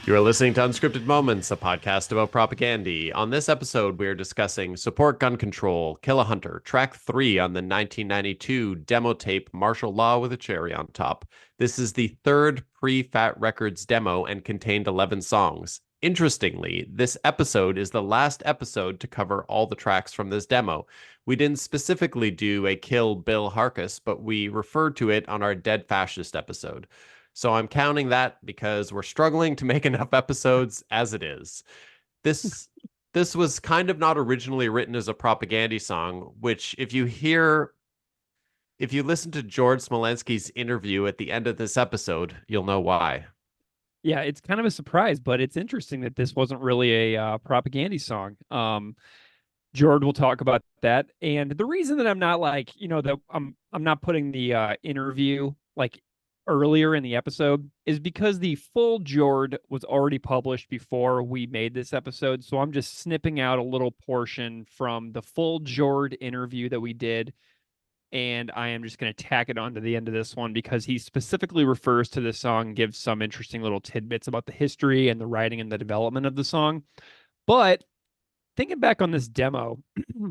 You are listening to Unscripted Moments, a podcast about propaganda. On this episode, we are discussing Support Gun Control, Kill a Hunter, track 3 on the 1992 demo tape Martial Law with a Cherry on Top. This is the third pre-Fat Records demo and contained 11 songs. Interestingly, this episode is the last episode to cover all the tracks from this demo. We didn't specifically do a Kill Bill Harkus, but we referred to it on our Dead Fascist episode. So I'm counting that because we're struggling to make enough episodes as it is. This this was kind of not originally written as a propaganda song, which if you listen to Jord Samolesky's interview at the end of this episode, you'll know why. Yeah, it's kind of a surprise, but it's interesting that this wasn't really a propaganda song. Jord will talk about that, and the reason that I'm not that I'm not putting the interview like earlier in the episode is because the full Jord was already published before we made this episode, so I'm just snipping out a little portion from the full Jord interview that we did, and I am just going to tack it on to the end of this one because he specifically refers to this song, gives some interesting little tidbits about the history and the writing and the development of the song. But thinking back on this demo, I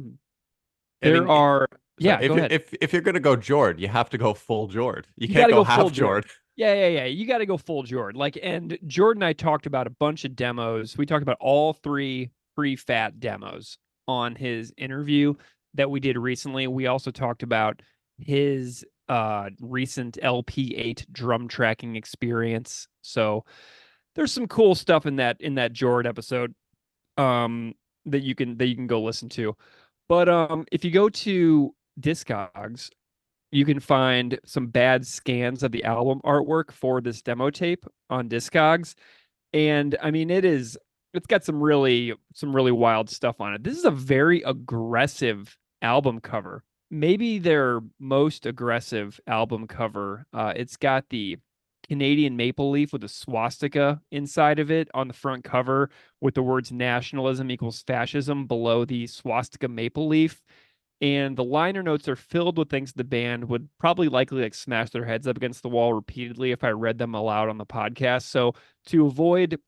there mean, are sorry, yeah, go ahead. if you're gonna go Jord, you have to go full Jord. You You got can't to go go full half Jord. Jord. Yeah. You got to go full Jord. And Jordan and I talked about a bunch of demos. We talked about all three pre-fat demos on his interview that we did recently. We also talked about his recent LP8 drum tracking experience. So there's some cool stuff in that Jord episode that you can go listen to. But if you go to Discogs, you can find some bad scans of the album artwork for this demo tape on Discogs. And I mean, it's got some really wild stuff on it. This is a very aggressive album cover. Maybe their most aggressive album cover. It's got the Canadian maple leaf with a swastika inside of it on the front cover with the words nationalism equals fascism below the swastika maple leaf. And the liner notes are filled with things the band would probably likely like smash their heads up against the wall repeatedly if I read them aloud on the podcast. So to avoid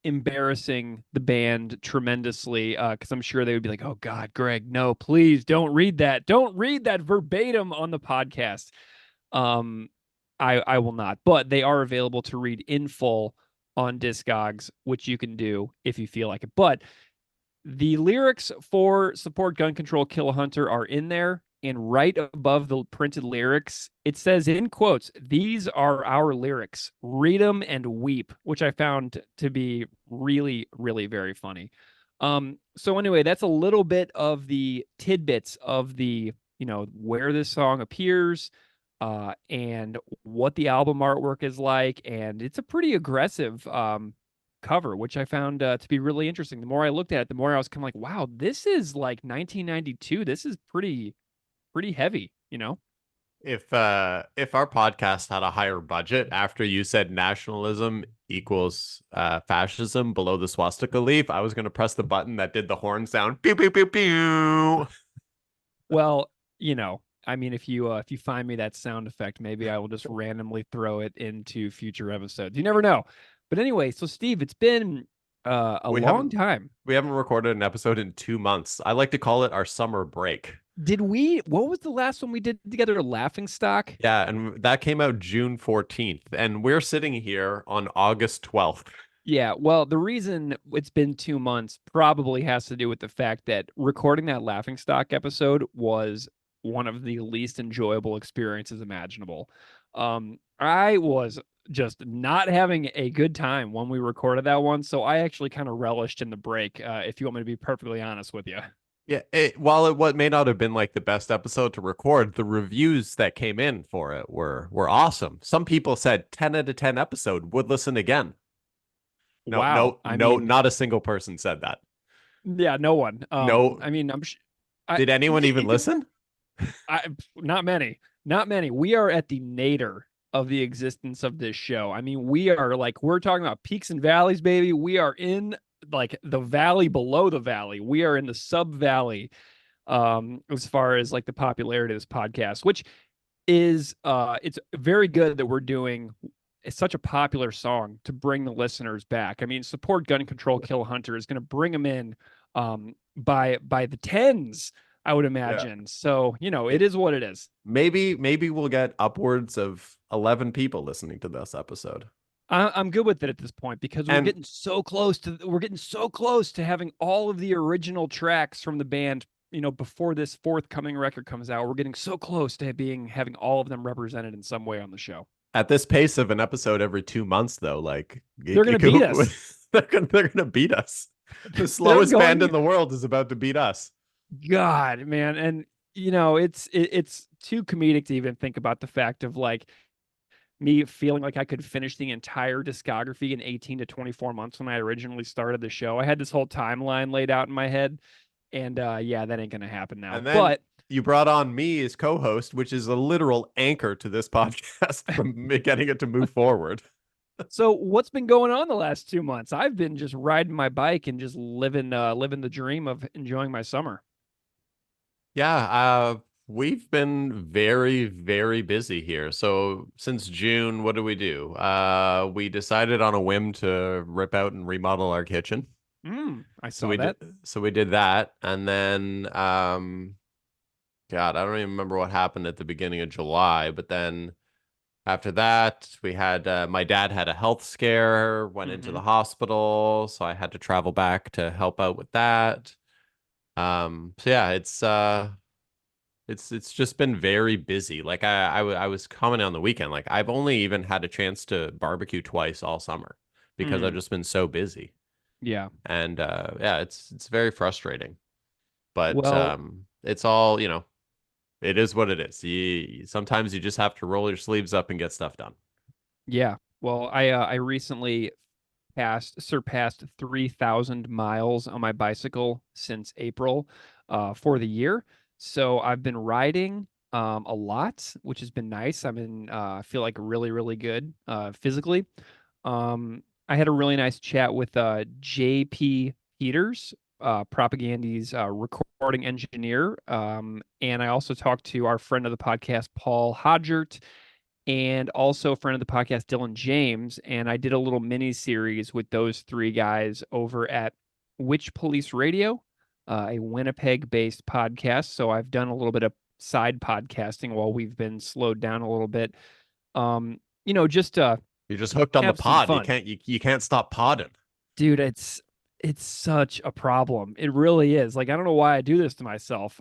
embarrassing the band tremendously, because I'm sure they would be like, "Oh God, Greg, no, please don't read that. Don't read that verbatim on the podcast." Um, I will not, but they are available to read in full on Discogs, which you can do if you feel like it. But the lyrics for Support Gun Control Kill a Hunter are in there. And right above the printed lyrics, it says in quotes, "These are our lyrics. Read them and weep," which I found to be really, really very funny. So anyway, that's a little bit of the tidbits of where this song appears, and what the album artwork is like. And it's a pretty aggressive cover, which I found to be really interesting. The more I looked at it, the more I was kind of like, wow, this is like 1992. This is pretty heavy. If our podcast had a higher budget after you said nationalism equals fascism below the swastika leaf, I was gonna press the button that did the horn sound. Pew pew pew pew. Well, I mean, if you find me that sound effect, maybe I will just randomly throw it into future episodes. You never know. But anyway, so Steve, it's been a We long haven't time. we haven't recorded an episode in 2 months. I like to call it our summer break. What was the last one we did together? Laughing Stock? Yeah, and that came out June 14th, and we're sitting here on August 12th. Yeah, well, the reason it's been 2 months probably has to do with the fact that recording that Laughing Stock episode was one of the least enjoyable experiences imaginable. I was just not having a good time when we recorded that one, so I actually kind of relished in the break, if you want me to be perfectly honest with you. Yeah, while it what may not have been like the best episode to record, the reviews that came in for it were awesome. Some people said 10 out of 10 episode, would listen again. No, Wow. no, I no, mean, not a single person said that. yeah, no one. No, I mean, I did anyone even you can listen? not many, not many. We are at the nadir of the existence of this show. I mean, we're talking about peaks and valleys, baby. We are in like the valley below the valley. We are in the sub valley, as far as like the popularity of this podcast, which is it's very good that we're doing it's such a popular song to bring the listeners back. I mean, support gun control, kill hunter is going to bring them in by the tens, I would Yeah. imagine. So, it May- is what it is. maybe we'll get upwards of 11 people listening to this episode. I'm good with it at this point because And we're getting so close to having all of the original tracks from the band, before this forthcoming record comes out. We're getting so close to having all of them represented in some way on the show. at this pace of an episode every 2 months, though, like They're going to beat us. they're gonna beat us. The They're slowest band going in the world is about to beat us. God, man. And it's too comedic to even think about the fact of like me feeling like I could finish the entire discography in 18 to 24 months when I originally started the show. I had this whole timeline laid out in my head. And yeah, that ain't gonna happen now. And then But you brought on me as co-host, which is a literal anchor to this podcast from getting it to move forward. so what's been going on the last 2 months? I've been just riding my bike and just living the dream of enjoying my summer. Yeah, we've been very, very busy here. So since June, what do we do? We decided on a whim to rip out and remodel our kitchen. I So saw that. we did that, and then God, I don't even remember what happened at the beginning of July, but then after that, we had my dad had a health scare, went into Mm-hmm. the hospital, so I had to travel back to help out with that. So yeah, it's just been very busy. Like I was commenting on the weekend, like I've only even had a chance to barbecue twice all summer because I've Mm, just been so busy. yeah. And yeah, it's very frustrating. But Well, it's all, it is what it is. Sometimes you just have to roll your sleeves up and get stuff done. yeah. Well, I recently surpassed 3,000 miles on my bicycle since April for the year. So I've been riding a lot, which has been nice. I feel like really, really good physically. I had a really nice chat with JP Peters, Propagandy's recording engineer. And I also talked to our friend of the podcast, Paul Hodgert, and also a friend of the podcast, Dylan James. And I did a little mini series with those three guys over at Witch Police Radio, a Winnipeg based podcast. So I've done a little bit of side podcasting while we've been slowed down a little bit. Just to You're just hooked on the have some pod. fun. You can't stop podding. Dude, it's such a problem. It really is. Like, I don't know why I do this to myself.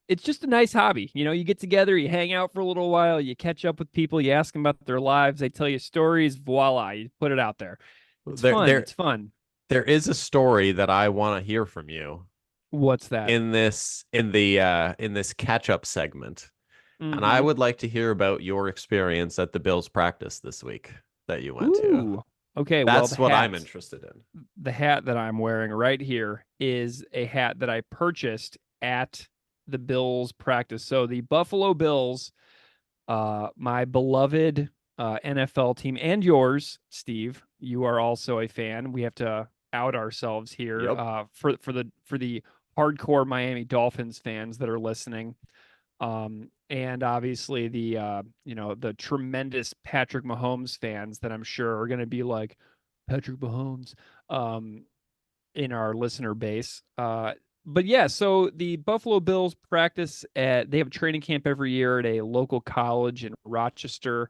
It's just a nice hobby. You get together, you hang out for a little while, you catch up with people, you ask them about their lives, they tell you stories, voila, you put it out there. It's There fun. there It's fun. there is a story that I want to hear from you What's that? in this catch-up segment. And I Mm-hmm. would like to hear about your experience at the Bills practice this week that you went to. Ooh. Okay, well, That's what I'm interested in. the hat that I'm wearing right here is a hat that I purchased at the Bills practice. So the Buffalo Bills, my beloved NFL team, and yours, Steve. You are also a fan. We have to out ourselves here Yep. For the hardcore Miami Dolphins fans that are listening. And obviously the tremendous Patrick Mahomes fans that I'm sure are going to be like Patrick Mahomes um, in our listener base. But yeah, so the Buffalo Bills they have a training camp every year at a local college in Rochester,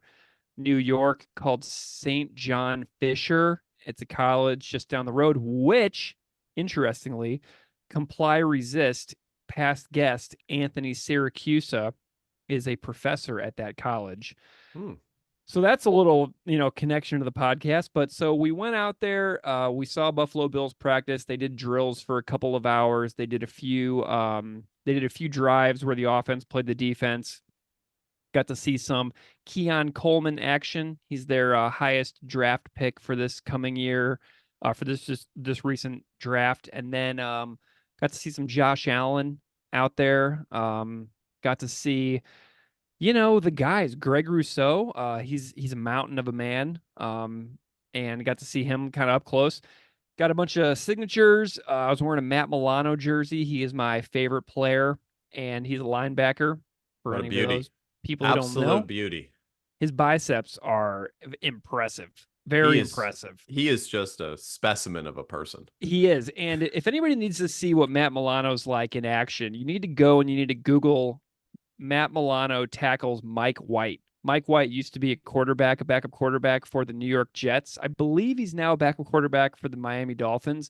New York called St. John Fisher. It's a college just down the road, which, interestingly, Comply Resist past guest Anthony Syracusa is a professor at that college. Hmm. So that's a little, connection to the podcast. But so we went out there. We saw Buffalo Bills practice. They did drills for a couple of hours. They did a few. They did a few drives where the offense played the defense. Got to see some Keon Coleman action. He's their highest draft pick for this coming year, for this recent draft. And then got to see some Josh Allen out there. Got to see the guys, Greg Rousseau, he's a mountain of a man. And got to see him kind of up close. Got a bunch of signatures. I was wearing a Matt Milano jersey. He is my favorite player, and he's a linebacker. For What a any of beauty. those people who don't know, Absolute beauty. His biceps are impressive, He very is impressive. he is just a specimen of a person. He is. And if anybody needs to see what Matt Milano's like in action, you need to go and you need to Google Matt Milano tackles Mike White. Mike White used to be a backup quarterback for the New York Jets. I believe he's now a backup quarterback for the Miami Dolphins.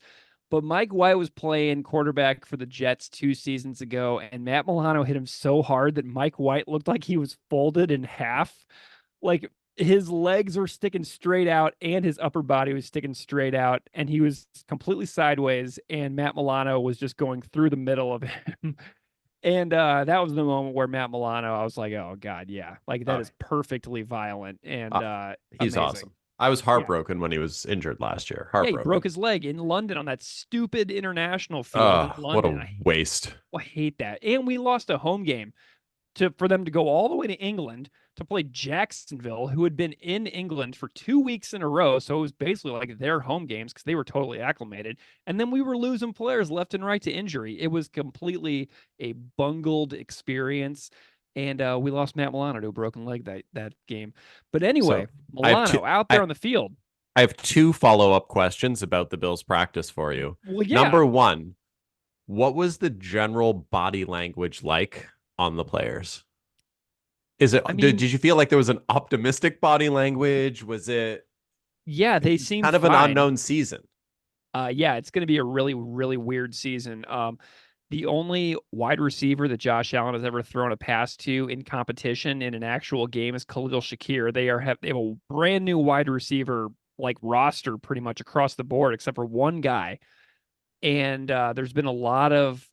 But Mike White was playing quarterback for the Jets 2 seasons ago, and Matt Milano hit him so hard that Mike White looked like he was folded in half. Like his legs were sticking straight out and his upper body was sticking straight out, and he was completely sideways, and Matt Milano was just going through the middle of him. And that was the moment where Matt Milano, I was like, oh God, yeah. Like that Uh, is perfectly violent and uh, he's amazing. awesome. I was Yeah. heartbroken when he was injured last year. Yeah, he broke Heartbroken. his leg in London on that stupid international field in What London. a waste. I hate that. And we lost a home game for them to go all the way to England to play Jacksonville, who had been in England for 2 weeks in a row. So it was basically like their home games because they were totally acclimated. And then we were losing players left and right to injury. It was completely a bungled experience. And we lost Matt Milano to a broken leg that game. But So anyway, I have two Milano out there I, on the field. I have two follow-up questions about the Bills practice for you. Well, yeah. Number one, what was the general body language like on the players? Is it I did mean, you feel like there was an optimistic body language? Was it yeah, they seemed kind of an fine. unknown season? Yeah, it's going to be a really, really weird season. The only wide receiver that Josh Allen has ever thrown a pass to in competition in an actual game is Khalil Shakir. They have a brand new wide receiver like roster pretty much across the board, except for one guy. And there's been a lot of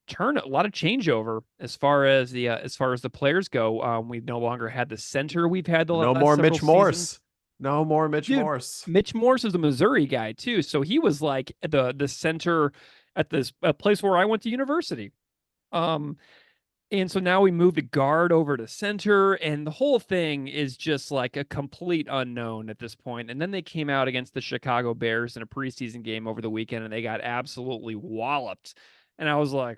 changeover as far as the players go. We've no longer had the center we've had the No last more several Mitch seasons. Morse. No more Mitch Dude, Morse. Mitch Morse is a Missouri guy too, so he was like the center at this a place where I went to university. Um, and so now we moved the guard over to center, and the whole thing is just like a complete unknown at this point. And then they came out against the Chicago Bears in a preseason game over the weekend, and they got absolutely walloped. And I was like,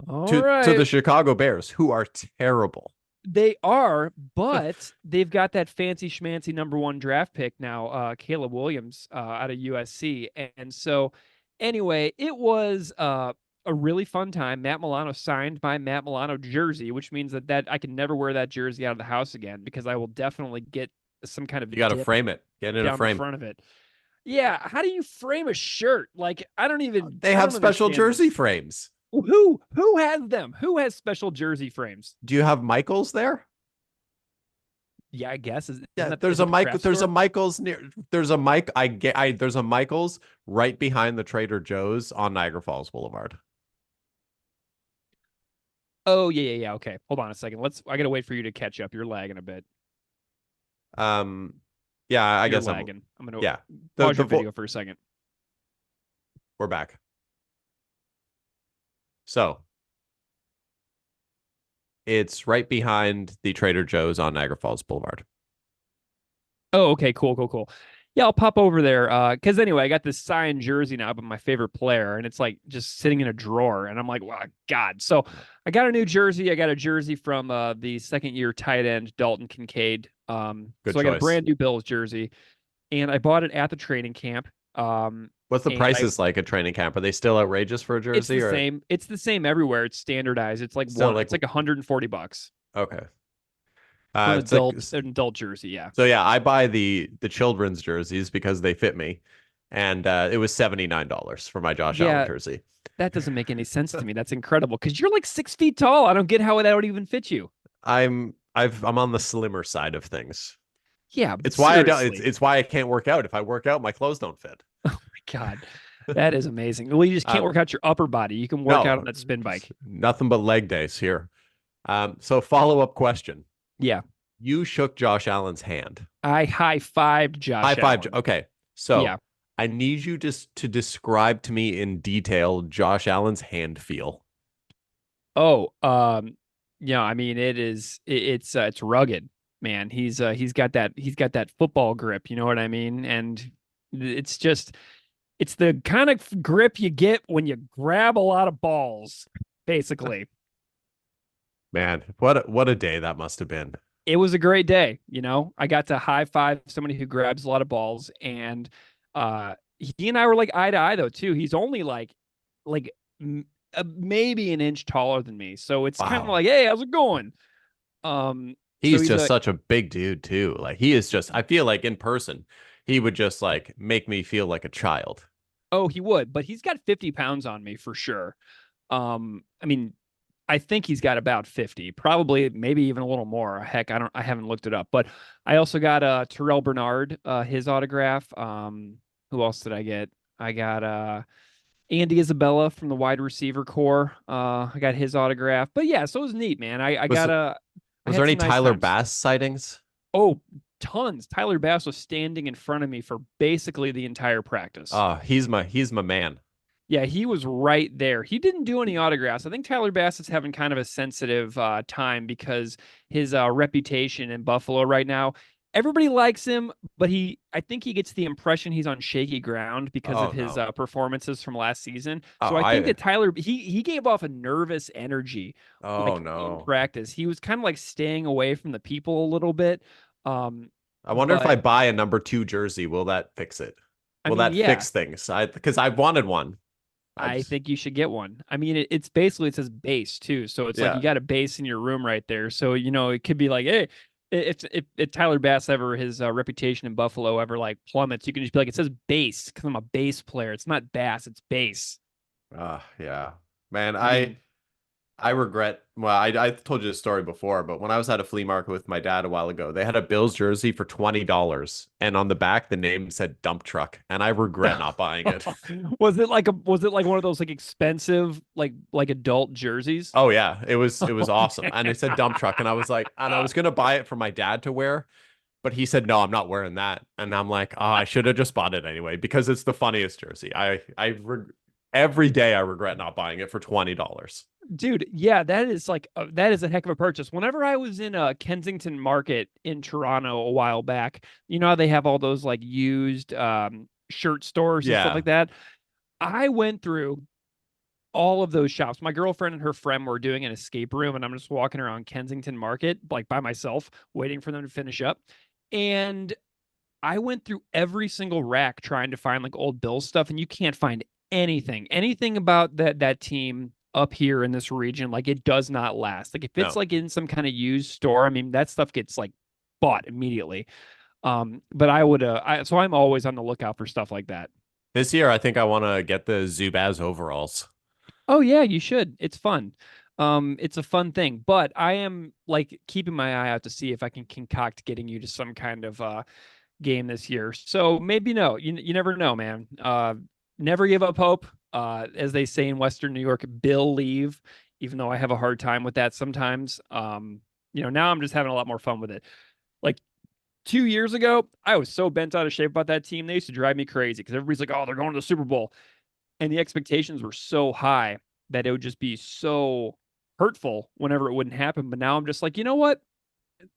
all To right, the Chicago Bears, who are terrible. they are, but they've got that fancy schmancy number one draft pick now, Caleb Williams out of USC. And so, anyway, it was a really fun time. Matt Milano signed my Matt Milano jersey, which means that I can never wear that jersey out of the house again because I will definitely get some kind You of got to dip frame it. Get in a down the frame. front of it. Yeah, how do you frame a shirt? Like, They I have don't special understand jersey this. frames. Who has them? Who has special jersey frames? Do you have Michaels there? Yeah, I guess isn't Yeah, that there's is a it the Mike. craft There's a store? Michaels near. There's a Mike. There's a Michaels right behind the Trader Joe's on Niagara Falls Boulevard. Oh yeah. Okay, hold on a second. I gotta wait for you to catch up. You're lagging a bit. Um, yeah, I You're guess I'm. lagging. I'm gonna Yeah, pause your video for a second. we're back. So it's right behind the Trader Joe's on Niagara Falls Boulevard. Oh, okay, cool. Yeah, I'll pop over there. Because anyway, I got this signed jersey now of my favorite player, and it's like just sitting in a drawer, and I'm like, wow, God. So I got a new jersey. I got a jersey from the second year tight end Dalton Kincaid. Good So I got a choice. brand new Bills jersey, and I bought it at the training camp. What's the And I prices like at training camp? Are they still outrageous for a It's jersey the or same. It's the same everywhere. It's standardized. still like It's like $140 okay? for It's like an adult jersey. Yeah. so yeah. I buy the children's jerseys because they fit me, and it was $79 for my Josh Allen Yeah, jersey. that doesn't make any sense to me. That's incredible because you're like 6 feet tall. I don't get how that would even fit you. I'm on the slimmer side of things. Yeah, but It's why I don't. seriously. It's why I can't work out. If I work out, my clothes don't fit. God, that is amazing. Well, you just can't Um, work out your upper body. You can work out on no, that spin bike. nothing but leg days here. So follow up question. Yeah. You shook Josh Allen's hand. I high fived High Josh five. Allen. Okay. So Yeah. I need you just to describe to me in detail Josh Allen's hand feel. Oh, yeah, I mean it's rugged, man. He's got that football grip, you know what I mean? And it's just it's the kind of grip you get when you grab a lot of balls, basically. Man, what a day that must have been. it was a great day. I got to high five somebody who grabs a lot of balls, and he and I were like eye to eye though too. He's only like maybe an inch taller than me, so it's kind of Wow. like, hey, how's it going? So He's he's just a such a big dude too. Like he is just I feel like in person, he would just like make me feel like a child. oh, he would, but he's got 50 pounds on me for sure. I mean, I think he's got about 50, probably maybe even a little more. Heck, I haven't looked it up, but I also got Terrell Bernard, his autograph. Who else did I get? I got Andy Isabella from the wide receiver core. I got his autograph. But yeah, so it was neat, man. Was I was there had any some nice Tyler times. Bass sightings? Oh, tons. Tyler Bass was standing in front of me for basically the entire practice. He's my man. Yeah, he was right there. He didn't do any autographs. I think Tyler Bass is having kind of a sensitive time because his reputation in Buffalo right now. Everybody likes him, but I think he gets the impression he's on shaky ground because Oh of his no. performances from last season. Oh So I think I that Tyler he gave off a nervous energy, oh like in no. practice. He was kind of like staying away from the people a little bit. I wonder if I But buy a number 2 jersey, will that fix it? I Will mean, that yeah, fix things? Because I wanted one. I I just think you should get one. I mean, it's basically it says base too, so it's like you yeah. got a base in your room right there. So it could be like, hey, if Tyler Bass ever his reputation in Buffalo ever like plummets, you can just be like, it says base because I'm a bass player. It's not bass, it's bass. Yeah. Man, I mean, I regret. Well, I told you this story before, but when I was at a flea market with my dad a while ago, they had a Bills jersey for $20, and on the back the name said dump truck, and I regret not buying it. was it like one of those like expensive like adult jerseys? Oh yeah, it was awesome, and it said dump truck, and I was like, and I was gonna buy it for my dad to wear, but he said no, I'm not wearing that, and I'm like, oh, I should have just bought it anyway because it's the funniest jersey. Every day I regret not buying it for $20. Dude, yeah, that is a heck of a purchase. Whenever I was in Kensington Market in Toronto a while back, you know how they have all those like used shirt stores and stuff Yeah, like that. I went through all of those shops. My girlfriend and her friend were doing an escape room, and I'm just walking around Kensington Market like by myself, waiting for them to finish up. And I went through every single rack trying to find like old Bills stuff, and you can't find anything about that team up here in this region. Like it does not last. Like if it's no. like in some kind of used store, I mean that stuff gets like bought immediately. But so I'm always on the lookout for stuff like that. This year I think I want to get the Zubaz overalls. Oh yeah, you should. It's fun. It's a fun thing, but I am like keeping my eye out to see if I can concoct getting you to some kind of game this year. So maybe no, you never know, man. Never give up hope. As they say in Western New York, Bill leave, even though I have a hard time with that sometimes. Now I'm just having a lot more fun with it. Like 2 years ago, I was so bent out of shape about that team. They used to drive me crazy because everybody's like, oh, they're going to the Super Bowl. And the expectations were so high that it would just be so hurtful whenever it wouldn't happen. But now I'm just like, you know what?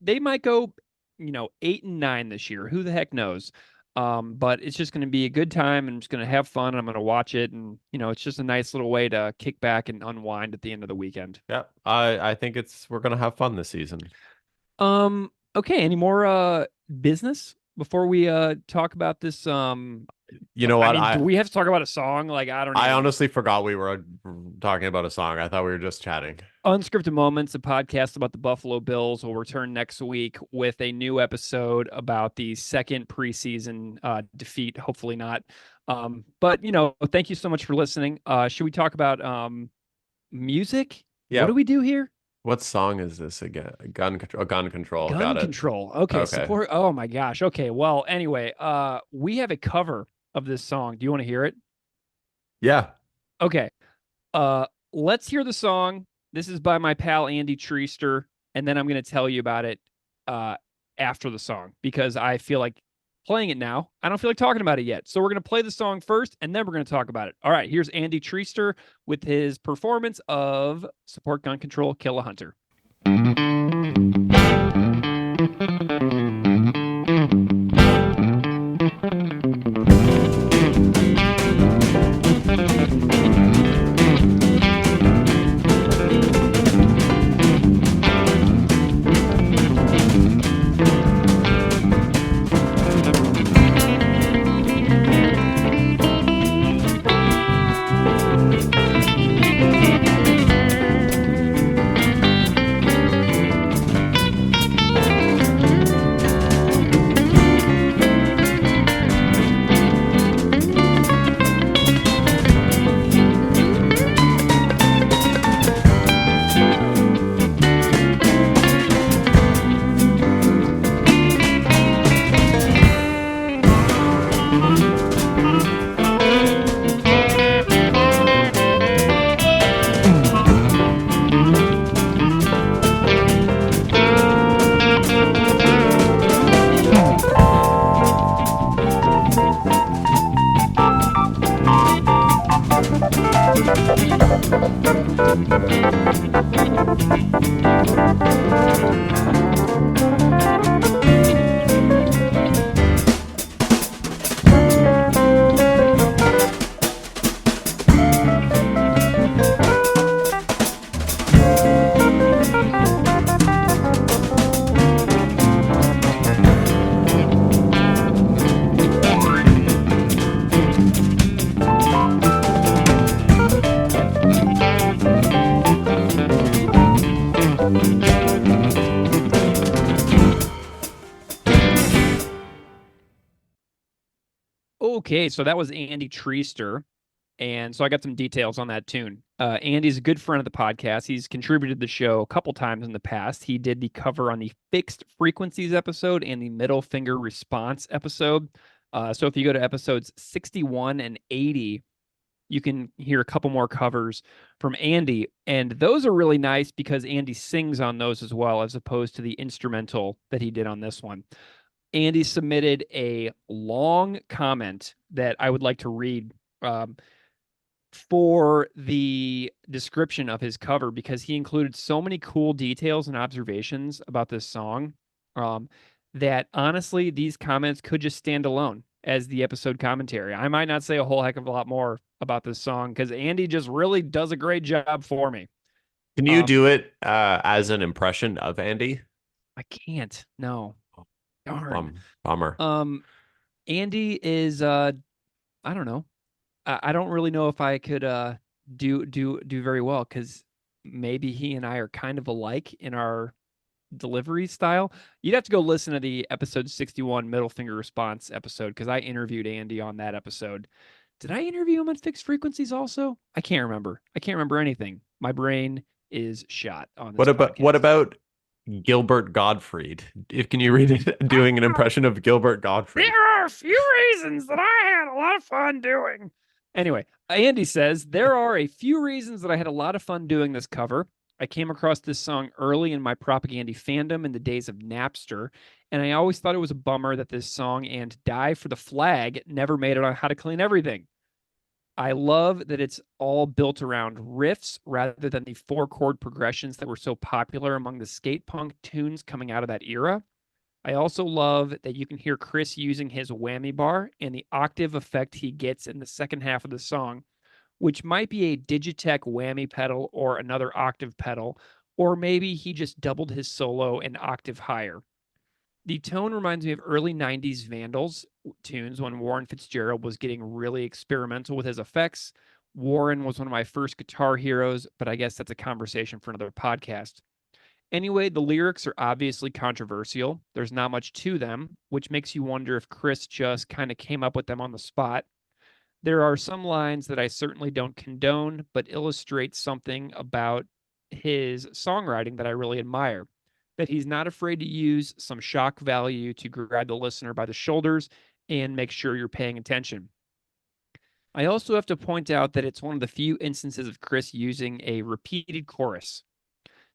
They might go, 8-9 this year. Who the heck knows? But it's just going to be a good time, and I'm just going to have fun. I'm going to watch it, and it's just a nice little way to kick back and unwind at the end of the weekend. Yeah, I think we're gonna have fun this season. Okay. Any more business before we talk about this? You know I what? mean, do we have to talk about a song? Like, I don't I even. honestly forgot we were talking about a song. I thought we were just chatting. Unscripted Moments, a podcast about the Buffalo Bills, will return next week with a new episode about the second preseason defeat. Hopefully not. But thank you so much for listening. Should we talk about music? What Yeah. do we do here? What song is this again? Gun control. Gun control. Gun Got it. control. Okay, Okay. support. Oh my gosh. Okay. Well, anyway, we have a cover of this song. Do you want to hear it? Yeah. Okay. Let's hear the song. This is by my pal Andy Treister, and then I'm going to tell you about it after the song because I feel like playing it now. I don't feel like talking about it yet. So we're going to play the song first, and then we're going to talk about it. All right, here's Andy Treister with his performance of Support Gun Control, Kill a Hunter. Okay, so that was Andy Treister. And so I got some details on that tune. Andy's a good friend of the podcast. He's contributed to the show a couple times in the past. He did the cover on the Fixed Frequencies episode and the Middle Finger Response episode. So if you go to episodes 61 and 80, you can hear a couple more covers from Andy. And those are really nice because Andy sings on those as well, as opposed to the instrumental that he did on this one. Andy submitted a long comment that I would like to read for the description of his cover, because he included so many cool details and observations about this song that honestly, these comments could just stand alone as the episode commentary. I might not say a whole heck of a lot more about this song because Andy just really does a great job for me. Can you do it as an impression of Andy? I can't. No. Darn. Bummer. Andy is I don't know. I don't really know if I could do very well because maybe he and I are kind of alike in our delivery style. You'd have to go listen to the episode 61 Middle Finger Response episode because I interviewed Andy on that episode. Did I interview him on Fixed Frequencies also? I can't remember. I can't remember anything. My brain is shot on this podcast. What about Gilbert Gottfried? Can you read it doing an impression of Gilbert Gottfried? There are a few reasons that I had a lot of fun doing. Anyway, Andy says, there are a few reasons that I had a lot of fun doing this cover. I came across this song early in my Propaganda fandom in the days of Napster, and I always thought it was a bummer that this song and Die for the Flag never made it on How to Clean Everything. I love that it's all built around riffs rather than the 4-chord progressions that were so popular among the skate punk tunes coming out of that era. I also love that you can hear Chris using his whammy bar and the octave effect he gets in the second half of the song, which might be a Digitech whammy pedal or another octave pedal, or maybe he just doubled his solo an octave higher. The tone reminds me of early 90s Vandals tunes when Warren Fitzgerald was getting really experimental with his effects. Warren was one of my first guitar heroes, but I guess that's a conversation for another podcast. Anyway, the lyrics are obviously controversial. There's not much to them, which makes you wonder if Chris just kind of came up with them on the spot. There are some lines that I certainly don't condone, but illustrate something about his songwriting that I really admire. That he's not afraid to use some shock value to grab the listener by the shoulders and make sure you're paying attention. I also have to point out that it's one of the few instances of Chris using a repeated chorus.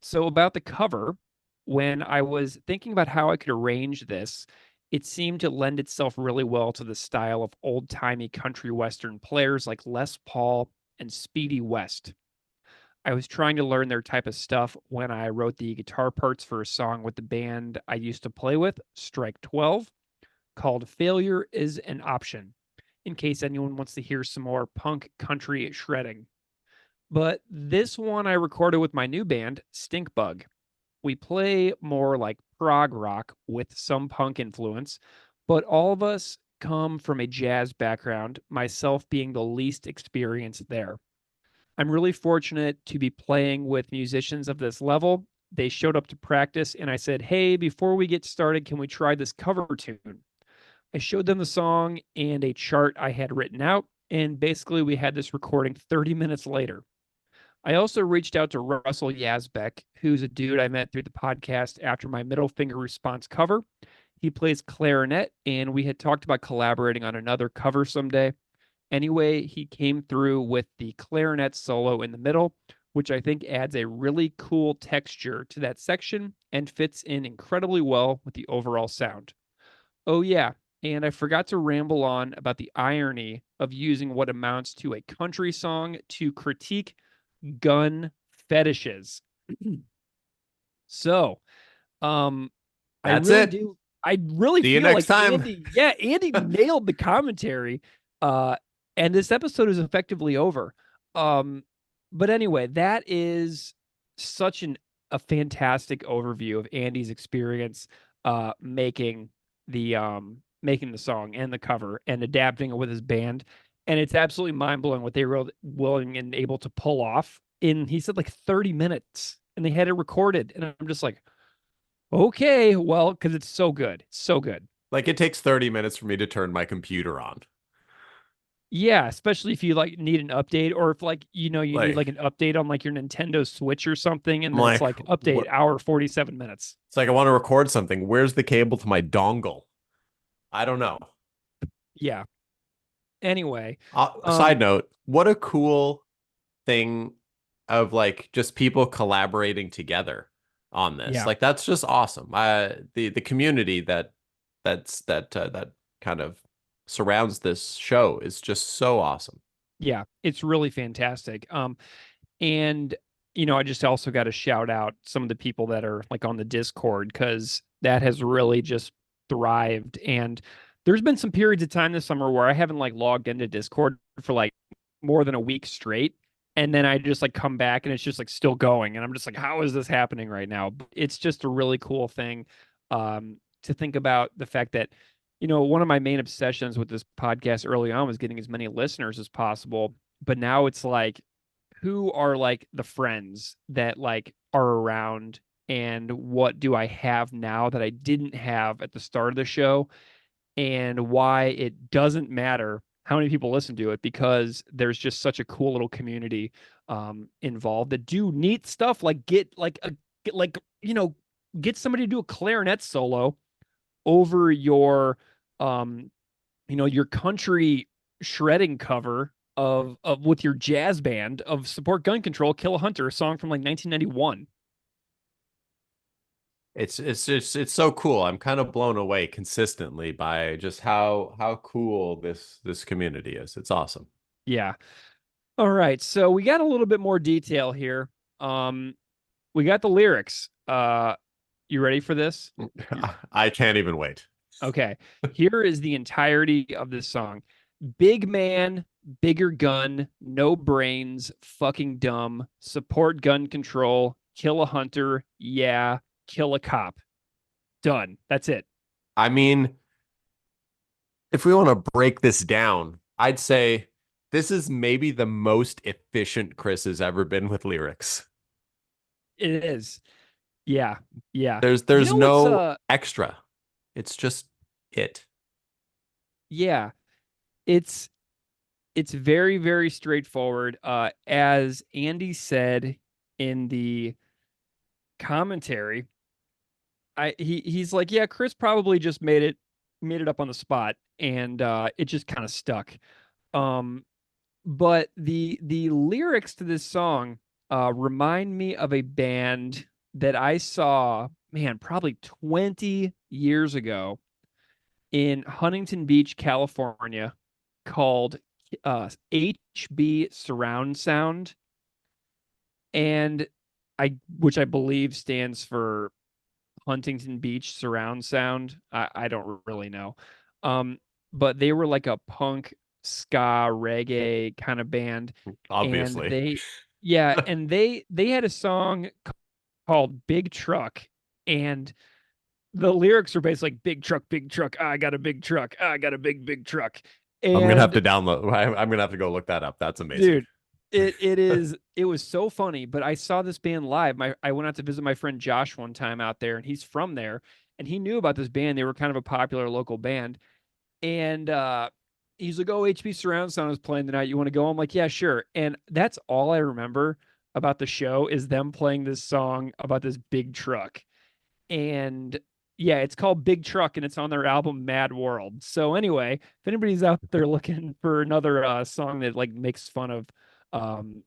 So about the cover, when I was thinking about how I could arrange this, it seemed to lend itself really well to the style of old-timey country western players like Les Paul and Speedy West. I was trying to learn their type of stuff when I wrote the guitar parts for a song with the band I used to play with, Strike 12, called Failure is an Option, in case anyone wants to hear some more punk country shredding. But this one I recorded with my new band, Stink Bug. We play more like prog rock with some punk influence, but all of us come from a jazz background, myself being the least experienced there. I'm really fortunate to be playing with musicians of this level. They showed up to practice, and I said, hey, before we get started, can we try this cover tune? I showed them the song and a chart I had written out, and basically we had this recording 30 minutes later. I also reached out to Russell Yazbek, who's a dude I met through the podcast after my Middle Finger Response cover. He plays clarinet, and we had talked about collaborating on another cover someday. Anyway, he came through with the clarinet solo in the middle, which I think adds a really cool texture to that section and fits in incredibly well with the overall sound. Oh yeah, and I forgot to ramble on about the irony of using what amounts to a country song to critique gun fetishes. So, um, I That's really it. do. I really See you feel next like time. Andy nailed the commentary. Uh, and this episode is effectively over. Um, but anyway, that is such a fantastic overview of Andy's experience making making the song and the cover and adapting it with his band. And it's absolutely mind-blowing what they were willing and able to pull off in, he said, like 30 minutes, and they had it recorded. And I'm just like, okay, well, because it's so good. It's so good. Like it takes 30 minutes for me to turn my computer on. Yeah, especially if you like need an update, or if like you need Like like an update on like your Nintendo Switch or something, and I'm then it's like, like update hour 47 minutes. it's like I want to record something. Where's the cable to my dongle? I don't know. Yeah. Anyway, Side um, note, what a cool thing of like just people collaborating together on this. yeah, Like that's just awesome. The community that kind of surrounds this show is just so awesome. yeah, it's really fantastic. And I just also got to shout out some of the people that are like on the Discord, because that has really just thrived. And there's been some periods of time this summer where I haven't like logged into Discord for like more than a week straight. And then I just like come back and it's just like still going. And I'm just like, how is this happening right now? It's just a really cool thing to think about the fact that, one of my main obsessions with this podcast early on was getting as many listeners as possible. But now it's like, who are like the friends that like are around, and what do I have now that I didn't have at the start of the show, and why it doesn't matter how many people listen to it, because there's just such a cool little community involved that do neat stuff, like get like get somebody to do a clarinet solo over um your country shredding cover of with your jazz band of Support Gun Control, Kill a Hunter, a song from like 1991. It's so cool. I'm kind of blown away consistently by just how cool this community is. It's awesome. Yeah. All right. So we got a little bit more detail here. We got the lyrics. You ready for this? I can't even wait. Okay. Here is the entirety of this song. Big man, bigger gun, no brains, fucking dumb, support gun control, kill a hunter, yeah, kill a cop. Done. That's it. I mean, if we want to break this down, I'd say this is maybe the most efficient Chris has ever been with lyrics. It is. Yeah. Yeah. There's no extra. It's just it. Yeah. It's it's very, very straightforward. As Andy said in the commentary, he's like, yeah, Chris probably just made it up on the spot, and it just kind of stuck. Um, but the lyrics to this song remind me of a band that I saw, man, probably 20 years ago in Huntington Beach, California, called HB Surround Sound, and which I believe stands for Huntington Beach Surround Sound. I don't really know. Um, but they were like a punk ska reggae kind of band, and Obviously. they had a song called Big Truck, and the lyrics are basically like, big truck, I got a big truck, I got a big truck. I'm gonna have And to download. I'm gonna have to go look that up. That's amazing. dude, it was so funny. But I saw this band live. I went out to visit my friend Josh one time out there, and he's from there, and he knew about this band. They were kind of a popular local band. And he's like, "Oh, HB Surround Sound is playing tonight. You want to go?" I'm like, "Yeah, sure." And that's all I remember about the show, is them playing this song about this big truck. And yeah, it's called Big Truck, and it's on their album Mad World. So anyway, if anybody's out there looking for another song that like makes fun of um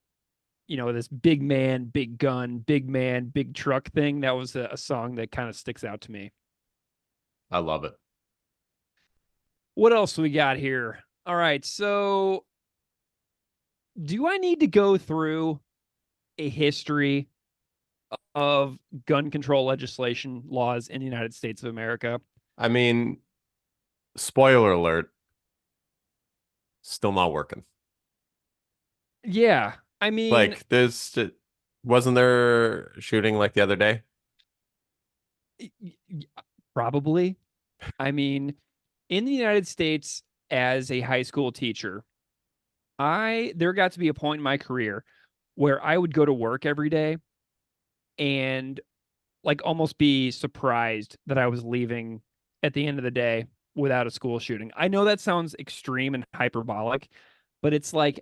this big man, big gun, big man, big truck thing, that was a song that kind of sticks out to me. I love it. What else we got here? All right, so do I need to go through a history of gun control legislation laws in the United States of America. I mean, spoiler alert, still not working. Yeah, I mean, Like, wasn't there shooting like the other day? probably. I mean, in the United States, as a high school teacher, there got to be a point in my career where I would go to work every day and like almost be surprised that I was leaving at the end of the day without a school shooting. I know that sounds extreme and hyperbolic, but it's like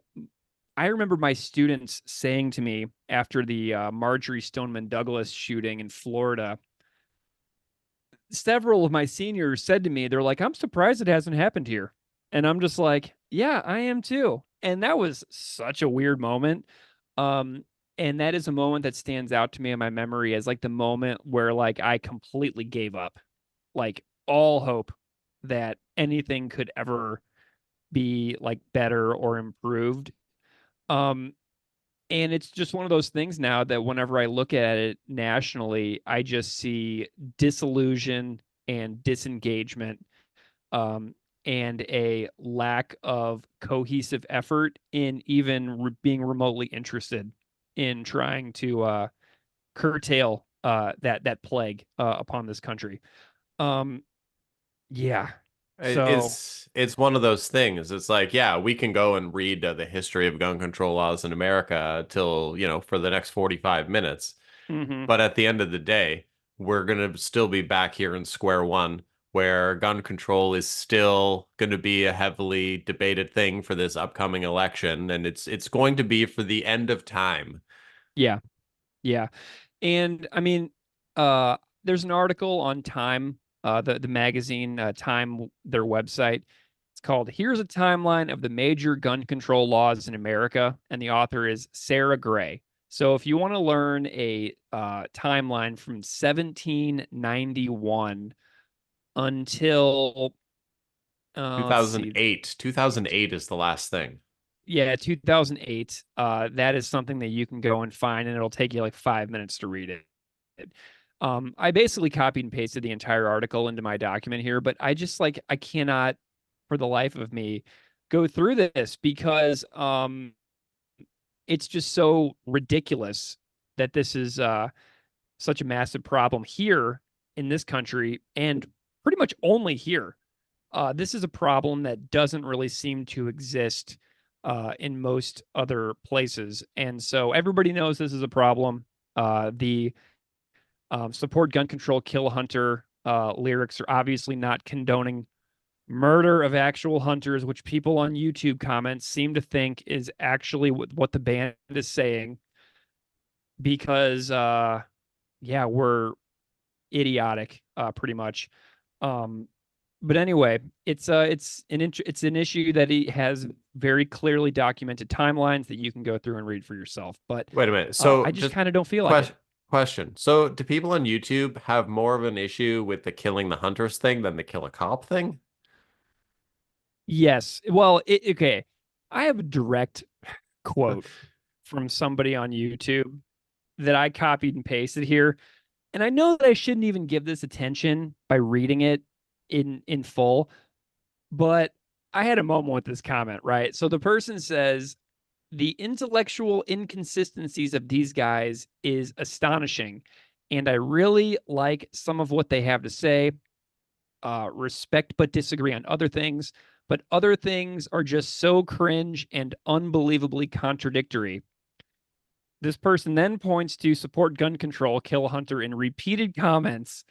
I remember my students saying to me after the Marjorie Stoneman Douglas shooting in Florida, several of my seniors said to me, they're like, I'm surprised it hasn't happened here. And I'm just like, yeah, I am too. And that was such a weird moment. Um, and that is a moment that stands out to me in my memory as like the moment where like I completely gave up, like all hope that anything could ever be like better or improved. Um, and it's just one of those things now that whenever I look at it nationally, I just see disillusion and disengagement, um, and a lack of cohesive effort in even being remotely interested in trying to curtail that plague upon this country. Um, yeah. So, It's one of those things. It's like, yeah, we can go and read the history of gun control laws in America till, for the next 45 minutes. mhm. But at the end of the day, we're going to still be back here in square one, where gun control is still going to be a heavily debated thing for this upcoming election, and it's going to be for the end of time. Yeah, yeah. And I mean, there's an article on Time, the magazine, Time, their website. It's called "Here's a Timeline of the Major Gun Control Laws in America," and the author is Sarah Gray. So if you want to learn a timeline from 1791 until let's see, 2008 is the last thing. yeah, 2008, that is something that you can go and find, and it'll take you like 5 minutes to read it. I basically copied and pasted the entire article into my document here, but I just like I cannot for the life of me go through this because it's just so ridiculous that this is such a massive problem here in this country and pretty much only here. This is a problem that doesn't really seem to exist in most other places. And so everybody knows this is a problem. The support gun control, kill a hunter lyrics are obviously not condoning murder of actual hunters, which people on YouTube comments seem to think is actually what the band is saying because, yeah, we're idiotic, pretty much. Um, but anyway, it's an issue that he has very clearly documented timelines that you can go through and read for yourself. But Wait a minute. So I just just kind of don't feel like it. question. So do people on YouTube have more of an issue with the killing the hunters thing than the kill a cop thing? Yes. Well, okay. I have a direct quote from somebody on YouTube that I copied and pasted here. And I know that I shouldn't even give this attention by reading it in full, but I had a moment with this comment, right? So the person says, the intellectual inconsistencies of these guys is astonishing. And I really like some of what they have to say. Respect but disagree on other things. But other things are just so cringe and unbelievably contradictory. This person then points to support gun control, kill hunter in repeated comments.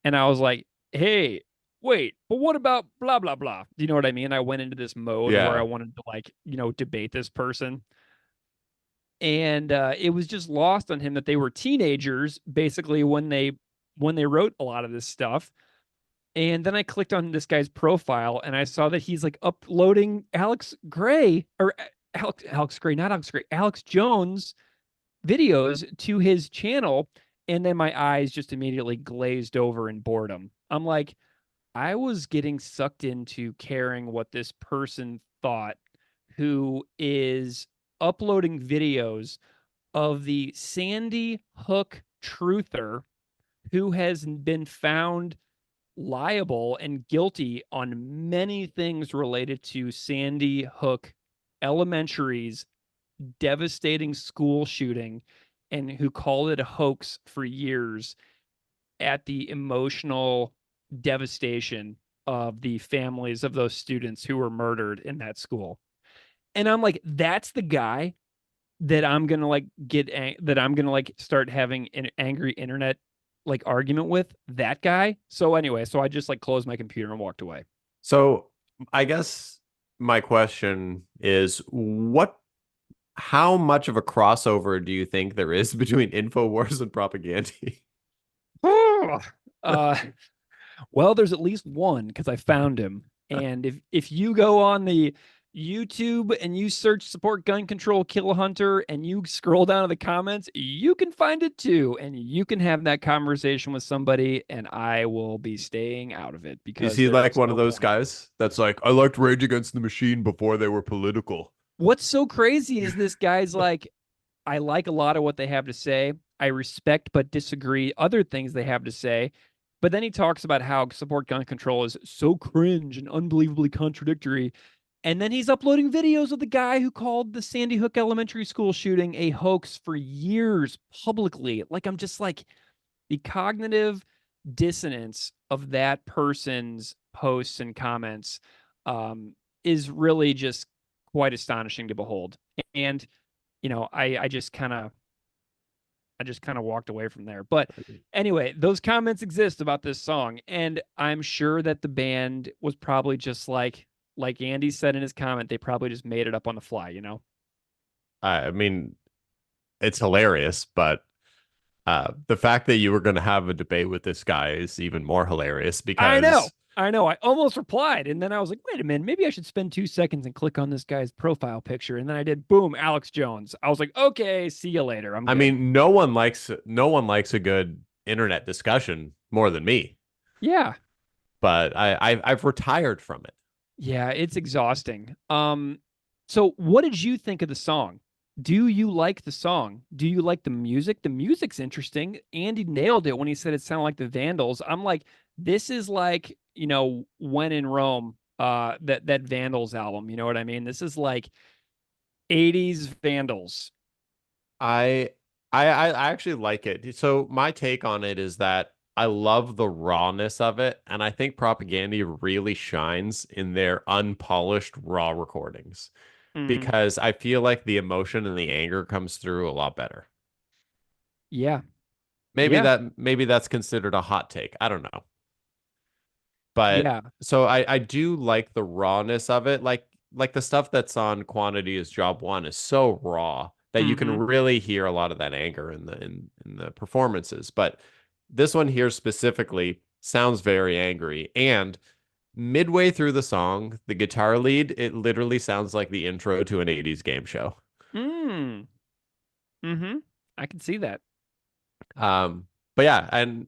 And I was like, hey, wait, but what about blah, blah, blah? Do you know what I mean? I went into this mode where I Yeah. wanted to, like, debate this person. And it was just lost on him that they were teenagers basically when they wrote a lot of this stuff. And then I clicked on this guy's profile and I saw that he's like uploading Alex Gray or Alex Gray, not Alex Gray, Alex Jones videos to his channel. And then my eyes just immediately glazed over in boredom. I'm like, I was getting sucked into caring what this person thought who is uploading videos of the Sandy Hook truther who has been found liable and guilty on many things related to Sandy Hook Elementary's devastating school shooting, and who called it a hoax for years, at the emotional devastation of the families of those students who were murdered in that school. And I'm like, that's the guy that I'm gonna like that I'm gonna like start having an angry internet like argument with, that guy. So anyway, so I just like closed my computer and walked away. So I guess my question is how much of a crossover do you think there is between InfoWars and propaganda? uh, well, there's at least one because I found him. And if you go on the YouTube and you search support gun control kill a hunter and you scroll down to the comments, you can find it too. And you can have that conversation with somebody, and I will be staying out of it Is because he there like is one of no those point. guys that's like, I liked Rage Against the Machine before they were political? What's so crazy is this guy's like, I like a lot of what they have to say. I respect but disagree other things they have to say. But then he talks about how support gun control is so cringe and unbelievably contradictory. And then he's uploading videos of the guy who called the Sandy Hook Elementary School shooting a hoax for years publicly. Like, I'm just like, the cognitive dissonance of that person's posts and comments is really just quite astonishing to behold. And, I just kind of walked away from there. But anyway, those comments exist about this song, and I'm sure that the band was probably just like Andy said in his comment, they probably just made it up on the fly, you know? I mean, it's hilarious, but the fact that you were going to have a debate with this guy is even more hilarious I know. because I know. I almost replied. And then I was like, wait a minute, maybe I should spend 2 seconds and click on this guy's profile picture. And then I did, boom, Alex Jones. I was like, okay, see you later. I'm I good. mean, no one likes a good internet discussion more than me, Yeah. but I've retired from it. Yeah, it's exhausting. So what did you think of the song? Do you like the song? Do you like the music? The music's interesting. Andy nailed it when he said it sounded like the Vandals. I'm like, this is like, When in Rome, that Vandals album. You know what I mean? This is like 80s Vandals. I I actually like it. So my take on it is that I love the rawness of it, and I think Propaganda really shines in their unpolished raw recordings Hmm. because I feel like the emotion and the anger comes through a lot better. Yeah. Yeah. Maybe that's considered a hot take. I don't know. But Yeah. so I do like the rawness of it. Like the stuff that's on Quantity is Job One is so raw that you can Hmm. really hear a lot of that anger in the performances. But this one here specifically sounds very angry. And midway through the song, the guitar lead, it literally sounds like the intro to an 80s game show. Mm. Hmm. I can see that. Um, but yeah, and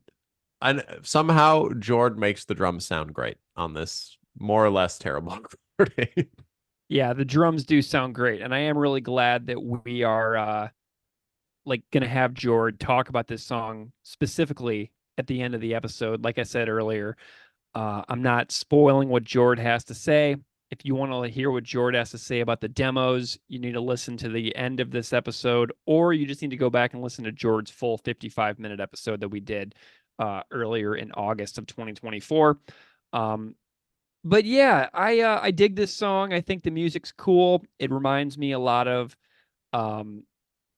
somehow Jord makes the drums sound great on this more or less terrible recording. Yeah, the drums do sound great. And I am really glad that we are like gonna have Jord talk about this song specifically at the end of the episode. Like I said earlier, I'm not spoiling what Jord has to say. If you want to hear what Jord has to say about the demos, you need to listen to the end of this episode, or you just need to go back and listen to Jord's full 55-minute episode that we did earlier in August of 2024. Um, but yeah, I dig this song. I think the music's cool. It reminds me a lot of um,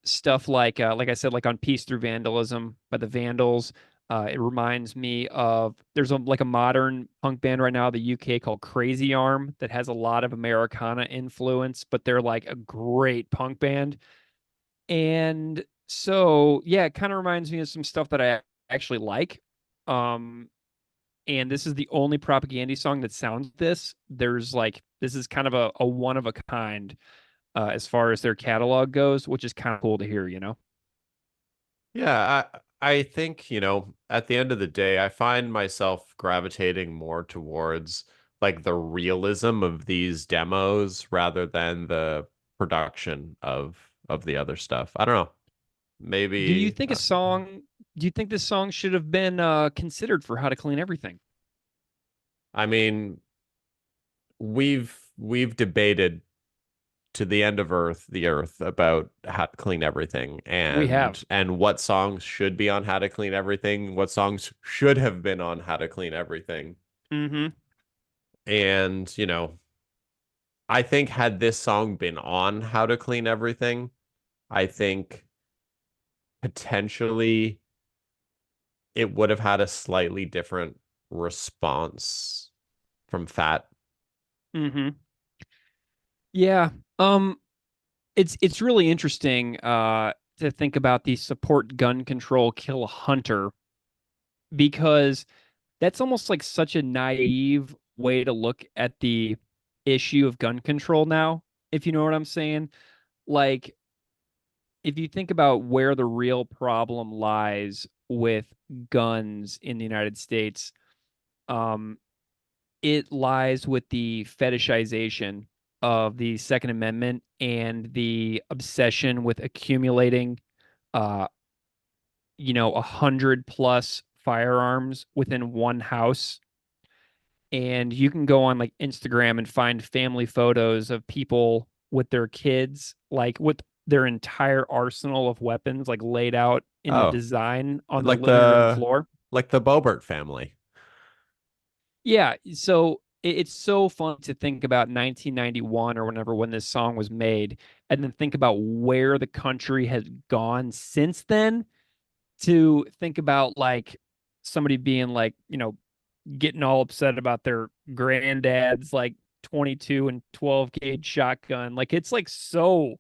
stuff like I said, like on Peace Through Vandalism by the Vandals. It reminds me of there's a modern punk band right now, the UK, called Crazy Arm, that has a lot of Americana influence, but they're like a great punk band. And so yeah, it kind of reminds me of some stuff that I actually like. Um, and this is the only Propaganda song that sounds this. This is kind of a one of a kind as far as their catalog goes, which is kind of cool to hear, you know? Yeah, I think, at the end of the day, I find myself gravitating more towards like the realism of these demos rather than the production of the other stuff. I don't know. Do you Maybe think a song Do you think this song should have been considered for How to Clean Everything? I mean, we've debated to the end of the earth about how to clean everything We have. and what songs should be on how to clean everything, what songs should have been on how to clean everything. Mm-hmm. And, I think had this song been on how to clean everything, I think potentially it would have had a slightly different response from Fat. Mm-hmm. Yeah. Um, it's really interesting to think about the support gun control kill hunter because that's almost like such a naive way to look at the issue of gun control now, if you know what I'm saying. Like, if you think about where the real problem lies with guns in the United States, um, it lies with the fetishization of the Second Amendment and the obsession with accumulating, uh, 100 plus firearms within one house. And you can go on like Instagram and find family photos of people with their kids, like with their entire arsenal of weapons, like laid out in a Oh, design on their like living room the floor. like the Bobert family. Yeah, so it's so fun to think about 1991 or whenever when this song was made, and then think about where the country has gone since then. To think about like somebody being like, getting all upset about their granddad's like 22 and 12 gauge shotgun. Like it's like so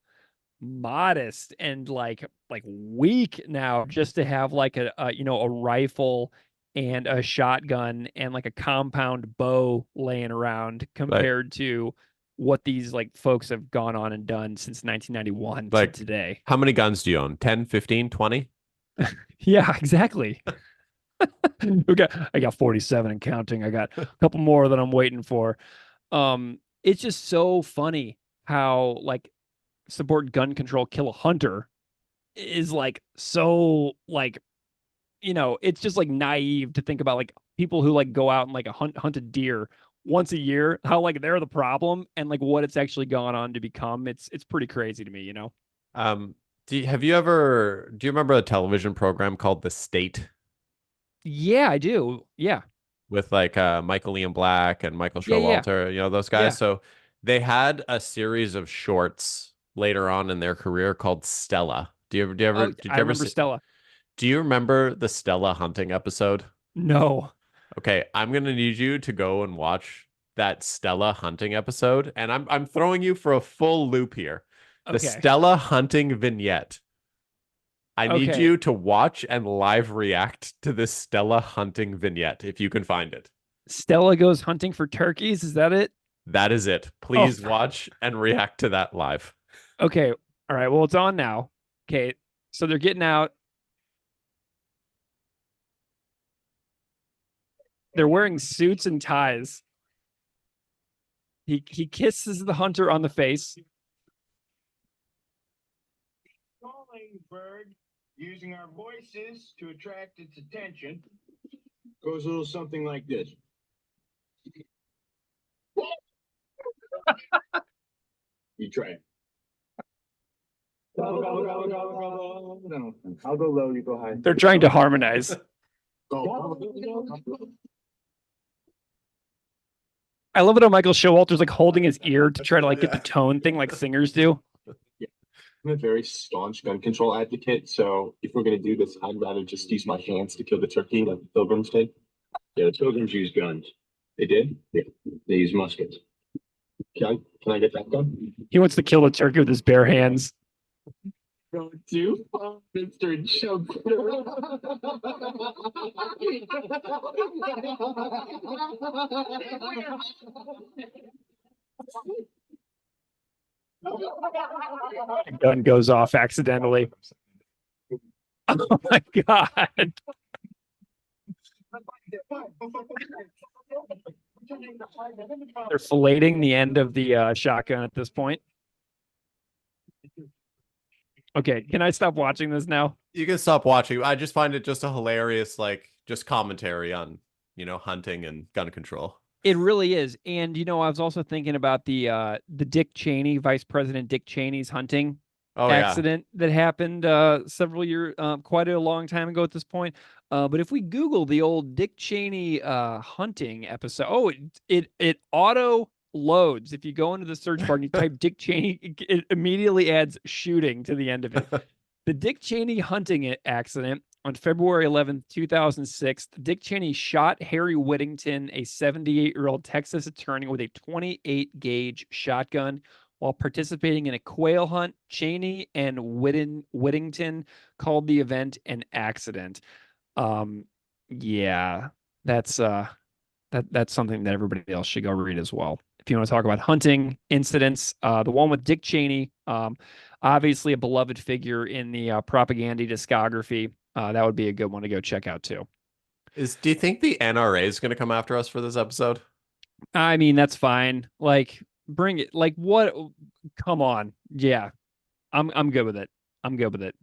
modest and like weak now just to have like a rifle and a shotgun and like a compound bow laying around Like compared to what these like folks have gone on and done since 1991 to like today. how many guns do you own? 10, 15, 20? Yeah, exactly. I got 47 and counting. I got a couple more that I'm waiting for. It's just so funny how like support gun control kill a hunter is like so like it's just like naive to think about like people who like go out and like hunt a deer once a year, how like they're the problem and like what it's actually gone on to become. It's pretty crazy to me. Um, do you remember a television program called The State Yeah, I do. Yeah. with like Michael Ian Black and Michael Yeah, yeah. Showalter, those guys? Yeah. So they had a series of shorts later on in their career called Stella. Oh, Did I you ever remember see, Stella. do you remember the Stella hunting episode? No. Okay, I'm gonna need you to go and watch that Stella hunting episode, and I'm throwing you for a full loop here. The Okay. Stella hunting vignette. I need Okay. you to watch and live react to this Stella hunting vignette if you can find it. Stella goes hunting for turkeys. Is that it? That is it. Oh, Please watch and react to that live. okay. All right. Well, it's on now. Okay. So they're getting out. They're wearing suits and ties. He kisses the hunter on the face. Calling bird, using our voices to attract its attention, goes a little something like this. You try it. Go, go, go, go, go. No, I'll go low, you go high. They're trying to harmonize. Go. I love it how Michael Showalter's like holding his ear to try to like get the tone thing like singers do. Yeah. I'm a very staunch gun control advocate, so if we're gonna do this, I'd rather just use my hands to kill the turkey like the pilgrims did. Yeah, the pilgrims used guns. They did? Yeah. They used muskets. Can I get that gun? He wants to kill the turkey with his bare hands. Go to Mr. Joker. The gun goes off accidentally. Oh my god. They're filleting the end of the shotgun at this point. Okay, can I stop watching this now? You can stop watching. I just find it just a hilarious, like, just commentary on, hunting and gun control. It really is. And I was also thinking about the Dick Cheney, Vice President Dick Cheney's hunting Oh yeah. accident that happened several years, quite a long time ago at this point. But if we Google the old Dick Cheney hunting episode, it auto loads. If you go into the search bar and you type Dick Cheney, it immediately adds shooting to the end of it. The Dick Cheney hunting accident on February 11th, 2006. Dick Cheney shot Harry Whittington, a 78-year-old Texas attorney, with a 28 gauge shotgun while participating in a quail hunt. Cheney and Whittington called the event an accident. Yeah, that's that's something that everybody else should go read as well. If you want to talk about hunting incidents, the one with Dick Cheney, obviously a beloved figure in the propaganda discography. That would be a good one to go check out too. Do you think the NRA is going to come after us for this episode? I mean, that's fine. Like, bring it. Like, what? Come on. Yeah, I'm good with it. I'm good with it.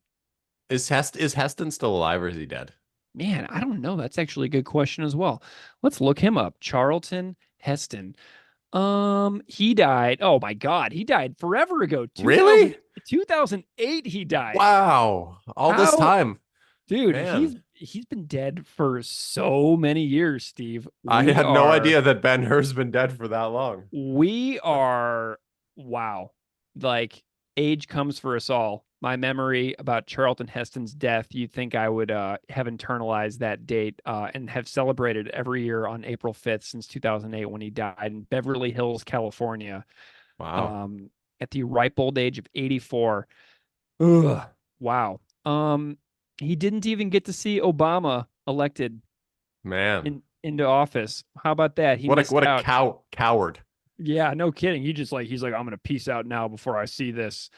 Is Heston still alive or is he dead? Man, I don't know. That's actually a good question as well. Let's look him up. Charlton Heston. He died. Oh my God, he died forever ago. Really? 2008 he died. Wow. All this time. Dude, Man. he's been dead for so many years, Steve. I had no idea that Ben-Hur's been dead for that long. We are wow. Like, age comes for us all. My memory about Charlton Heston's death, you'd think I would have internalized that date and have celebrated every year on April 5th since 2008 when he died in Beverly Hills, California. Wow. At the ripe old age of 84. Ugh, wow. He didn't even get to see Obama elected into office. How about that? He missed out. Coward. Yeah, no kidding. He's like, I'm gonna peace out now before I see this.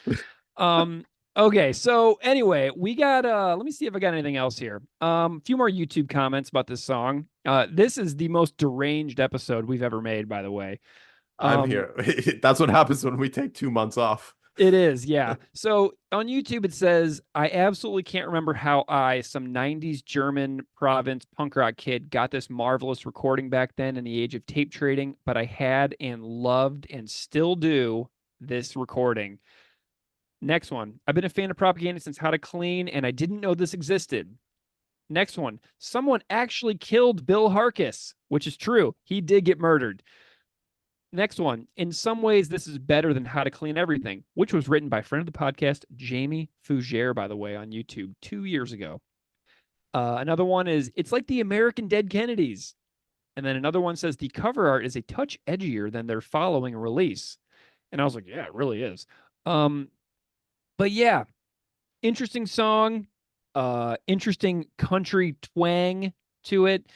Okay, so anyway, we got let me see if I got anything else here. A few more YouTube comments about this song. This is the most deranged episode we've ever made, by the way. I'm here. That's what happens when we take 2 months off. It is, yeah. So on YouTube, it says, I absolutely can't remember how some 90s German province punk rock kid, got this marvelous recording back then in the age of tape trading, but I had and loved and still do this recording. Next one. I've been a fan of propaganda since How to Clean, and I didn't know this existed. Next one. Someone actually killed Bill Harkis, which is true. He did get murdered. Next one. In some ways, this is better than How to Clean Everything, which was written by friend of the podcast, Jamie Fougere, by the way, on YouTube 2 years ago. Another one is, it's like the American Dead Kennedys. And then another one says, the cover art is a touch edgier than their following release. And I was like, yeah, it really is. But yeah, interesting song, interesting country twang to it.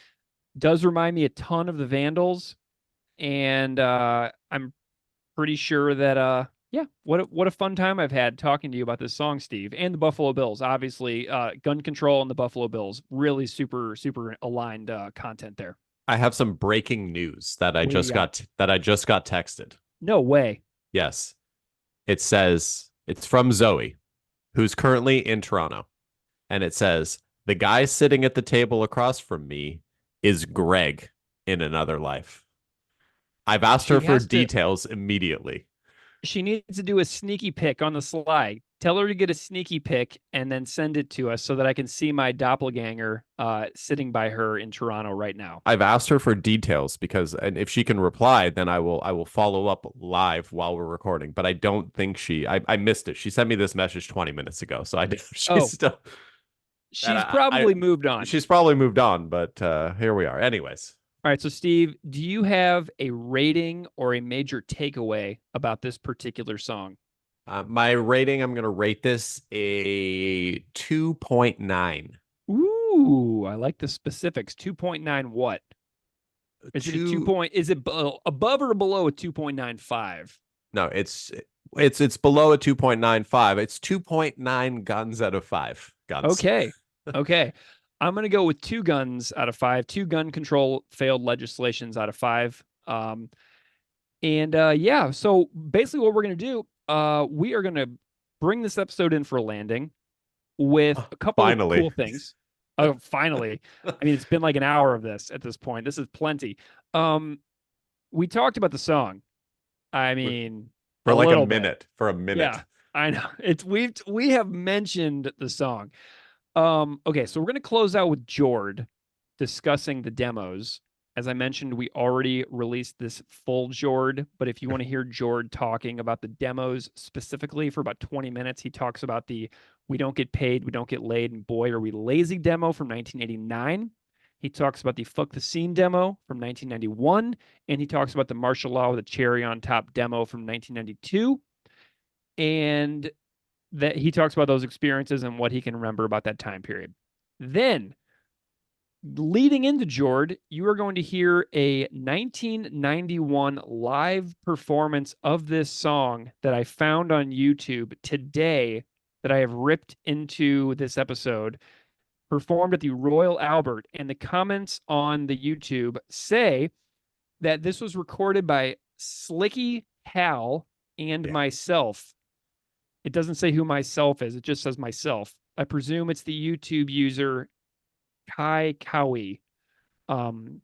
Does remind me a ton of the Vandals. And I'm pretty sure that yeah, what a fun time I've had talking to you about this song, Steve, and the Buffalo Bills. Obviously, gun control and the Buffalo Bills, really super aligned content there. I have some breaking news that I just got texted. No way. Yes. It says it's from Zoe, who's currently in Toronto. And it says, the guy sitting at the table across from me is Greg in another life. I've asked her for details immediately. She needs to do a sneaky pick on the sly. Tell her to get a sneaky pick and then send it to us so that I can see my doppelganger sitting by her in Toronto right now. I've asked her for details and if she can reply, then I will follow up live while we're recording. But I don't think I missed it. She sent me this message 20 minutes ago, so she's still. She's probably moved on. She's probably moved on, but here we are. Anyways. All right, so Steve, do you have a rating or a major takeaway about this particular song? My rating, I'm going to rate this a 2.9. Ooh, I like the specifics. 2.9 what? Is it above or below a 2.95? No, it's below a 2.95. It's 2.9 guns out of 5 guns. Okay. Okay. I'm going to go with 2 guns out of 5, 2 gun control failed legislations out of 5. Yeah, so basically what we're going to do, we are going to bring this episode in for a landing with a couple of cool things. Oh, finally. I mean, it's been like an hour of this at this point. This is plenty. We talked about the song. I mean, for like a minute. Bit. For a minute. Yeah, I know. We have mentioned the song. Okay, so we're gonna close out with Jord discussing the demos. As I mentioned, we already released this full Jord, but if you want to hear Jord talking about the demos specifically for about 20 minutes, he talks about the We Don't Get Paid, We Don't Get Laid, and Boy Are We Lazy demo from 1989. He talks about the Fuck the Scene demo from 1991, and he talks about the Martial Law with a Cherry on Top demo from 1992. And that he talks about those experiences and what he can remember about that time period. Then, leading into Jord, you are going to hear a 1991 live performance of this song that I found on YouTube today that I have ripped into this episode, performed at the Royal Albert. And the comments on the YouTube say that this was recorded by Slicky Hal and myself. It doesn't say who myself is. It just says myself. I presume it's the YouTube user Kai Cowie. And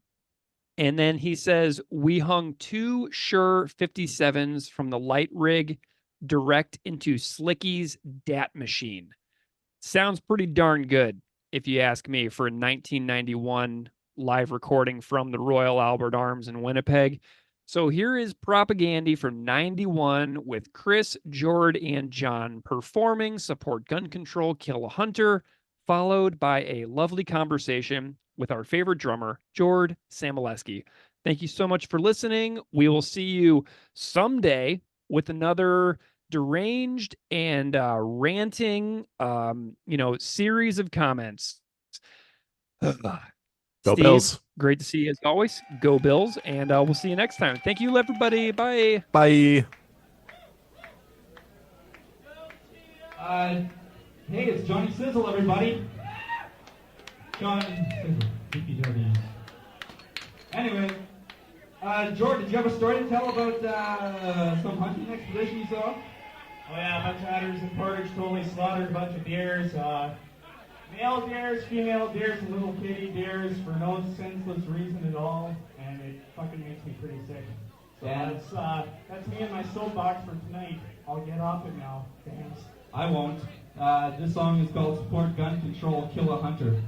then he says, we hung 2 Shure 57s from the light rig direct into Slicky's DAT machine. Sounds pretty darn good, if you ask me, for a 1991 live recording from the Royal Albert Arms in Winnipeg. So here is Propagandy from 91 with Chris, Jord, and John performing Support Gun Control, Kill a Hunter, followed by a lovely conversation with our favorite drummer, Jord Samolesky. Thank you so much for listening. We will see you someday with another deranged and ranting, series of comments. Go Steve, Bills. Great to see you as always. Go Bills, and we'll see you next time. Thank you, everybody. Bye. Bye. Hey, it's Johnny Sizzle, everybody. Johnny Sizzle. Anyway, Jord, did you have a story to tell about some hunting expedition you saw? Oh yeah, a bunch of hunters in Portage totally slaughtered a bunch of deers. Male deers, female deers, and little kitty deers for no senseless reason at all, and it fucking makes me pretty sick. So that's me and my soapbox for tonight. I'll get off it now. Thanks. I won't. This song is called Support Gun Control, Kill a Hunter.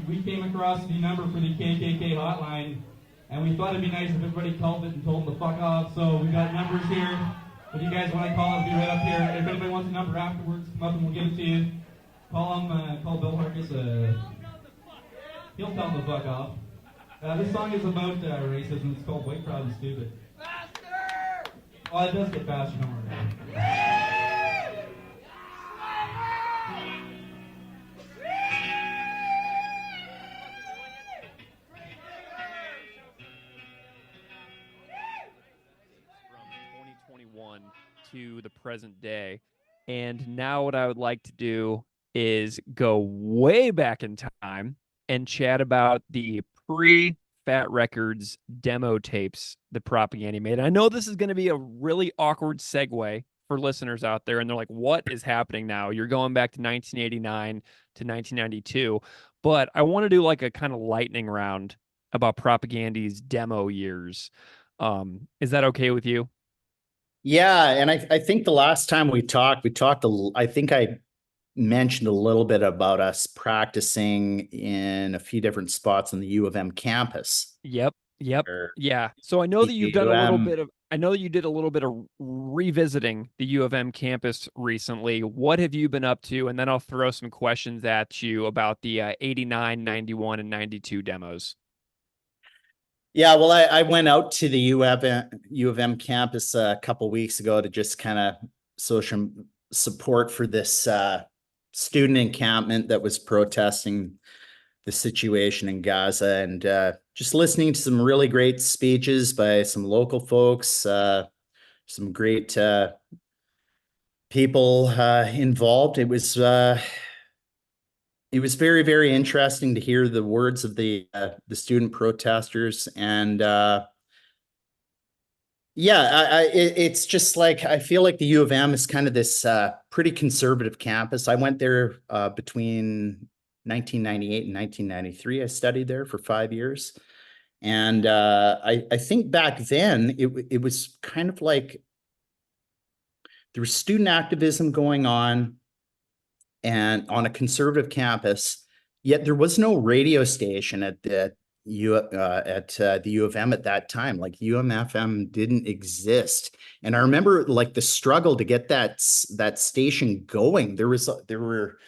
We came across the number for the KKK hotline, and we thought it'd be nice if everybody called it and told them to fuck off. So we got numbers here. If you guys want to call it, it'll be right up here. If anybody wants a number afterwards, come up and we'll give it to you. Call Bill Harkis. He'll tell him to fuck off. This song is about racism. It's called White, Proud, and Stupid. Faster! Oh, it does get faster. Don't worry. From 2021 to the present day. And now what I would like to do is go way back in time and chat about the pre-Fat Records demo tapes the Propaganda made. I know this is going to be a really awkward segue for listeners out there, and they're like, what is happening now? You're going back to 1989 to 1992. But I want to do like a kind of lightning round about Propaganda's demo years. Is that okay with you? Yeah, and I think the last time we talked, I think I mentioned a little bit about us practicing in a few different spots on the U of M campus. Yep. Or Yeah. So I know that you've the done a little UM. bit of, I know you did a little bit of revisiting the U of M campus recently. What have you been up to? And then I'll throw some questions at you about the 89, 91, and 92 demos. Yeah, well, I went out to the U of M campus a couple weeks ago to just kind of social support for this student encampment that was protesting the situation in Gaza, and just listening to some really great speeches by some local folks, some great people involved. It was very, very interesting to hear the words of the student protesters, and it's just like, I feel like the U of M is kind of this pretty conservative campus. I went there between 1998 and 1993. I studied there for 5 years, and I think back then it was kind of like there was student activism going on, and on a conservative campus, yet there was no radio station at the U of M at that time. Like UMFM didn't exist, and I remember like the struggle to get that station going. There were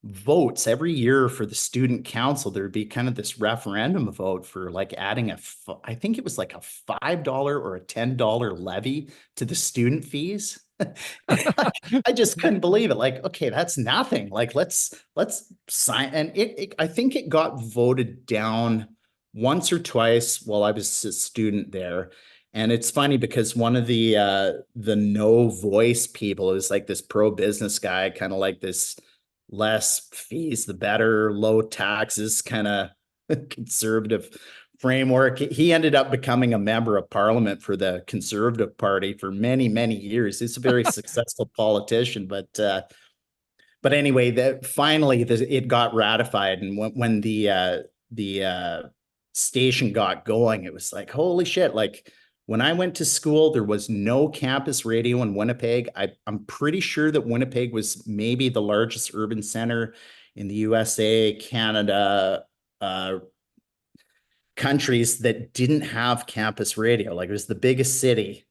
votes every year for the student council. There'd be kind of this referendum vote for like adding I think it was like a $5 or a $10 levy to the student fees. I just couldn't believe it. Like, okay, that's nothing. Like, let's sign. And I think it got voted down once or twice while I was a student there. And it's funny because one of the no voice people is like this pro-business guy, kind of like this less fees, the better, low taxes kind of conservative framework. He ended up becoming a member of parliament for the Conservative Party for many, many years. He's a very successful politician, but anyway, finally it got ratified, and when the station got going, it was like, holy shit! Like, when I went to school, there was no campus radio in Winnipeg. I'm pretty sure that Winnipeg was maybe the largest urban center in the USA, Canada, countries that didn't have campus radio. Like, it was the biggest city,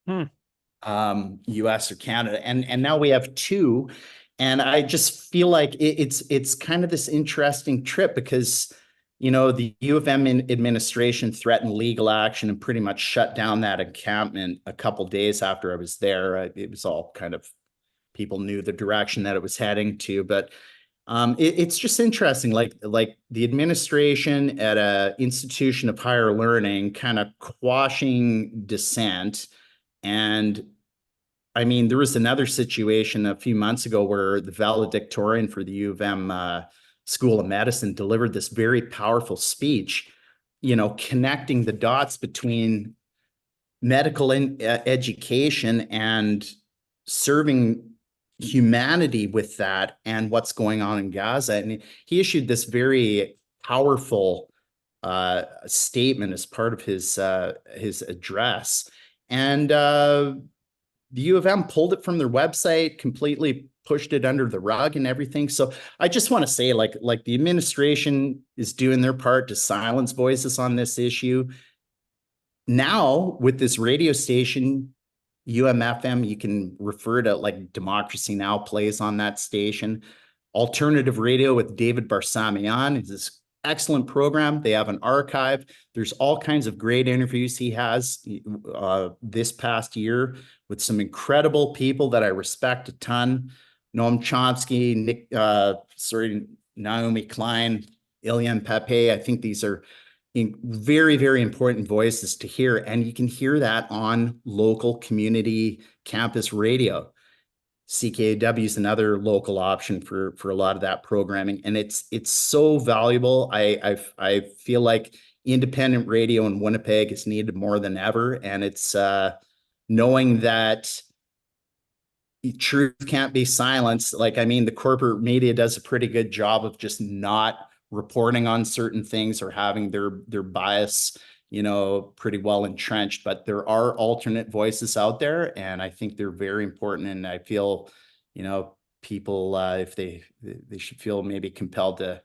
US or Canada, and now we have two. And I just feel like it's kind of this interesting trip because, you know, the U of M administration threatened legal action and pretty much shut down that encampment a couple days after I was there. It was all kind of, people knew the direction that it was heading to, but it's just interesting, like the administration at a institution of higher learning kind of quashing dissent. And I mean, there was another situation a few months ago where the valedictorian for the U of M School of Medicine delivered this very powerful speech, you know, connecting the dots between medical education and serving humanity with that and what's going on in Gaza. And he issued this very powerful statement as part of his address. And the U of M pulled it from their website, completely pushed it under the rug and everything. So I just want to say, like the administration is doing their part to silence voices on this issue. Now with this radio station, UMFM, you can refer to, like, Democracy Now! Plays on that station. Alternative Radio with David Barsamian. It's this excellent program. They have an archive. There's all kinds of great interviews he has this past year with some incredible people that I respect a ton. Noam Chomsky, Naomi Klein, Ilyan Pepe. I think these are very, very important voices to hear. And you can hear that on local community campus radio. CKAW is another local option for a lot of that programming, and it's so valuable. I feel like independent radio in Winnipeg is needed more than ever, and it's knowing that truth can't be silenced. Like, I mean, the corporate media does a pretty good job of just not reporting on certain things or having their bias, pretty well entrenched, but there are alternate voices out there, and I think they're very important. And I feel, people, if they should feel maybe compelled to,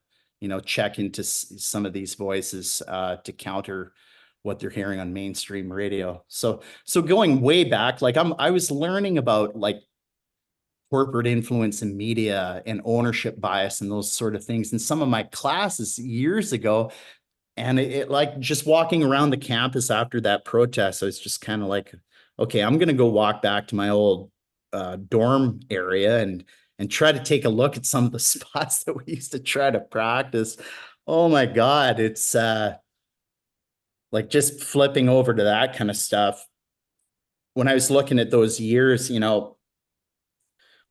check into some of these voices to counter what they're hearing on mainstream radio. So going way back, like I was learning about like corporate influence in media and ownership bias and those sort of things in some of my classes years ago. And it like just walking around the campus after that protest, I was just kind of like, okay, I'm going to go walk back to my old dorm area and try to take a look at some of the spots that we used to try to practice. Oh my God, it's like just flipping over to that kind of stuff. When I was looking at those years,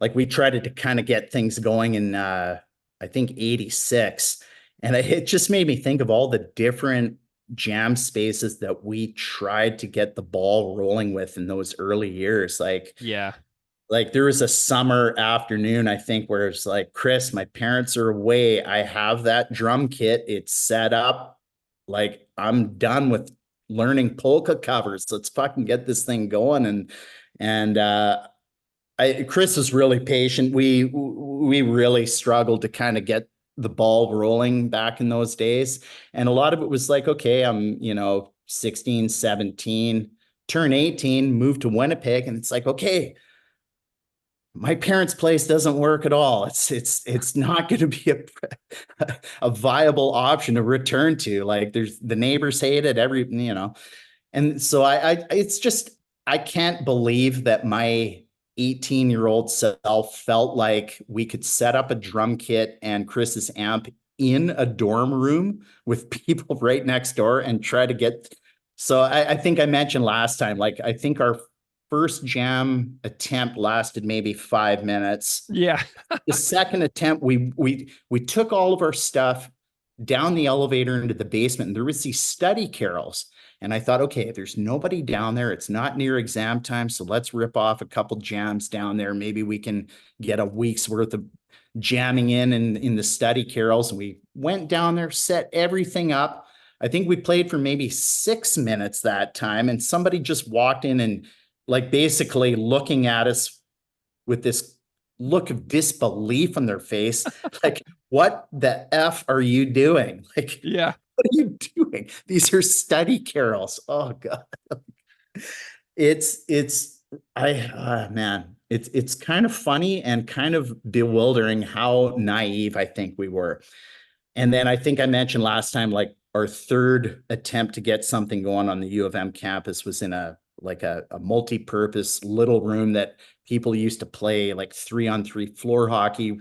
like we tried to kind of get things going in, I think 86. And it just made me think of all the different jam spaces that we tried to get the ball rolling with in those early years. Like there was a summer afternoon, I think, where it's like, Chris, my parents are away. I have that drum kit. It's set up. Like, I'm done with learning polka covers. Let's fucking get this thing going. Chris was really patient. We really struggled to kind of get the ball rolling back in those days. And a lot of it was like, okay, I'm, 16, 17, turn 18, move to Winnipeg. And it's like, okay, my parents' place doesn't work at all. It's not going to be a viable option to return to. Like the neighbors hate it, and so it's just, I can't believe that my 18-year-old self felt like we could set up a drum kit and Chris's amp in a dorm room with people right next door and try to get. So I think I mentioned last time, like, I think our first jam attempt lasted maybe 5 minutes. Yeah. The second attempt, we took all of our stuff down the elevator into the basement, and there was these study carols. And I thought, okay, there's nobody down there. It's not near exam time. So let's rip off a couple jams down there. Maybe we can get a week's worth of jamming in the study carols. And we went down there, set everything up. I think we played for maybe 6 minutes that time. And somebody just walked in and like basically looking at us with this look of disbelief on their face. Like, what the F are you doing? Like, yeah. What are you doing? These are study carols. Oh God. It's kind of funny and kind of bewildering how naive I think we were. And then I think I mentioned last time, like our third attempt to get something going on the U of M campus was in a multi-purpose little room that people used to play like 3-on-3 floor hockey.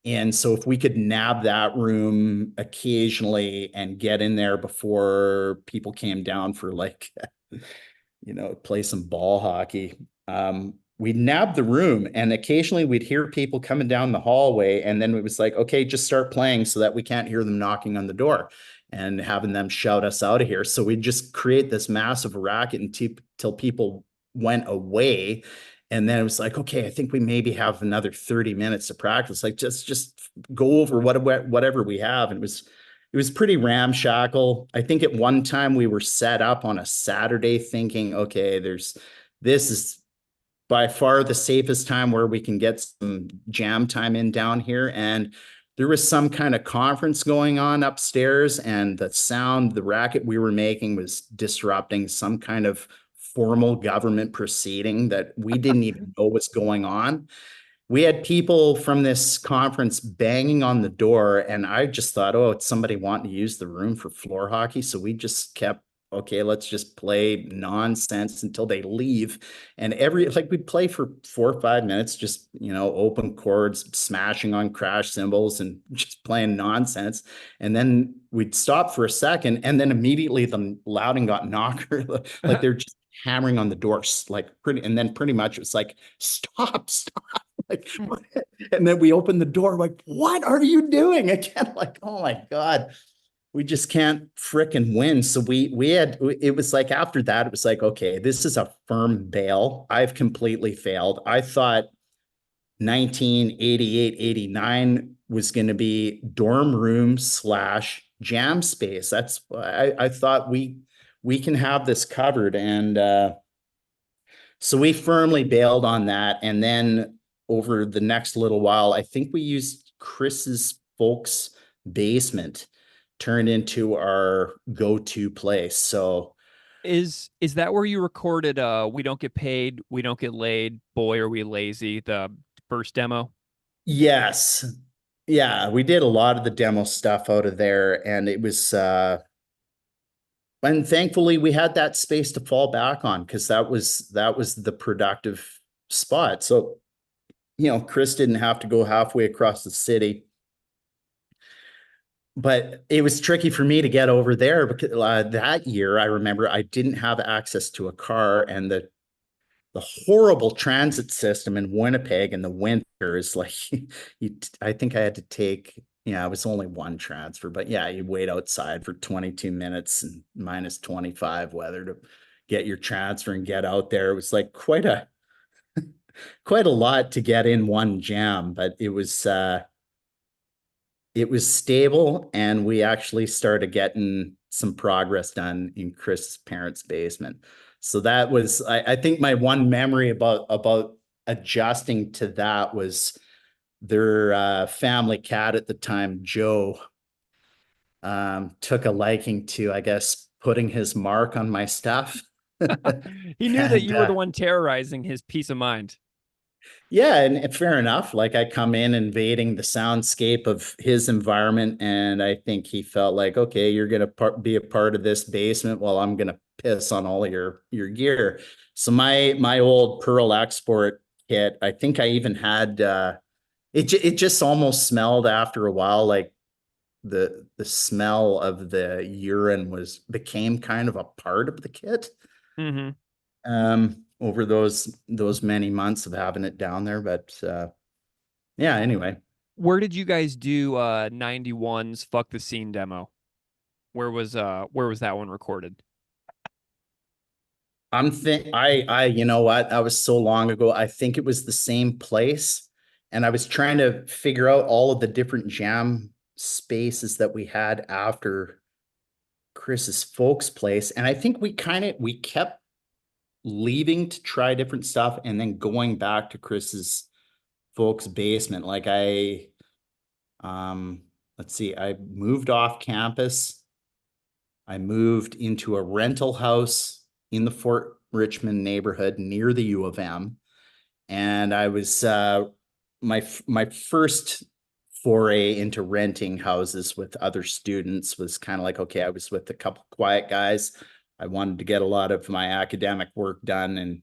And so if we could nab that room occasionally and get in there before people came down for like, play some ball hockey, we'd nab the room, and occasionally we'd hear people coming down the hallway. And then it was like, okay, just start playing so that we can't hear them knocking on the door and having them shout us out of here. So we'd just create this massive racket until people went away. And then it was like, okay, I think we maybe have another 30 minutes to practice. Like just go over whatever we have. And it was pretty ramshackle. I think at one time we were set up on a Saturday thinking, okay, this is by far the safest time where we can get some jam time in down here. And there was some kind of conference going on upstairs, and the racket we were making was disrupting some kind of formal government proceeding that we didn't even know what's going on. we had people from this conference banging on the door, and I just thought, oh, it's somebody wanting to use the room for floor hockey. So we just kept, okay, let's just play nonsense until they leave. And we'd play for 4 or 5 minutes, just, open chords, smashing on crash cymbals and just playing nonsense. And then we'd stop for a second, and then immediately the Loudon got knocker. Like they're just hammering on the doors, and then pretty much it was like, stop. Like, and then we opened the door, like, what are you doing again? Like, oh my God, we just can't fricking win. So it was like, after that, it was like, okay, this is a firm bail. I've completely failed. I thought 1988, 89 was going to be dorm room / jam space. I thought we can have this covered. And so we firmly bailed on that. And then over the next little while, I think we used Chris's folks' basement turned into our go-to place. So is that where you recorded We Don't Get Paid, We Don't Get Laid, Boy Are We Lazy, the first demo? yes. Yeah, we did a lot of the demo stuff out of there, and it was and thankfully we had that space to fall back on, because that was the productive spot. So Chris didn't have to go halfway across the city. But it was tricky for me to get over there because that year, I remember I didn't have access to a car, and the horrible transit system in Winnipeg in the winter is like, I think I had to take, it was only one transfer, but yeah, you wait outside for 22 minutes and minus 25 weather to get your transfer and get out there. It was like quite a lot to get in one jam, but it was stable, and we actually started getting some progress done in Chris's parents' basement. So that was, I think, my one memory about adjusting to that was their family cat at the time, Joe, took a liking to, I guess, putting his mark on my stuff. He knew that you were the one terrorizing his peace of mind. Yeah, and fair enough. Like, I come in invading the soundscape of his environment, and I think he felt like, okay, you're going to be a part of this basement while I'm going to piss on all your gear. So my old Pearl Export kit, I think I even had it just almost smelled after a while like the smell of the urine became kind of a part of the kit. Mm-hmm. Over those many months of having it down there. But yeah, anyway. Where did you guys do 91's Fuck the Scene demo? Where was that one recorded? You know what? That was so long ago. I think it was the same place. And I was trying to figure out all of the different jam spaces that we had after Chris's folks' place. And I think we kept leaving to try different stuff and then going back to Chris's folks' basement. Like let's see, I moved off campus. I moved into a rental house in the Fort Richmond neighborhood near the U of M. And I was, my first foray into renting houses with other students was kind of like, okay, I was with a couple quiet guys. I wanted to get a lot of my academic work done and,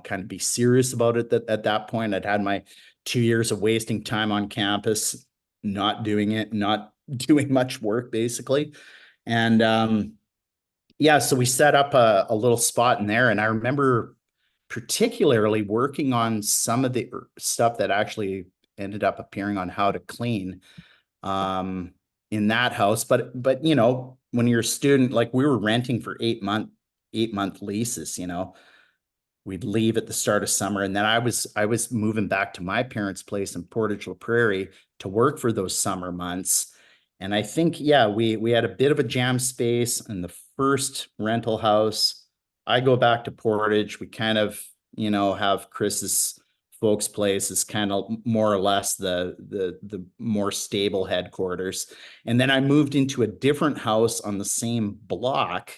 kind of be serious about it. At that point, I'd had my 2 years of wasting time on campus, not doing much work, basically. And yeah, so we set up a little spot in there. And I remember particularly working on some of the stuff that actually ended up appearing on How to Clean in that house. But when you're a student, like, we were renting for 8-month leases, we'd leave at the start of summer. And then I was moving back to my parents' place in Portage La Prairie to work for those summer months. And I think, yeah, we had a bit of a jam space in the first rental house. I go back to Portage. We kind of, have Chris's folks' place is kind of more or less the more stable headquarters. And then I moved into a different house on the same block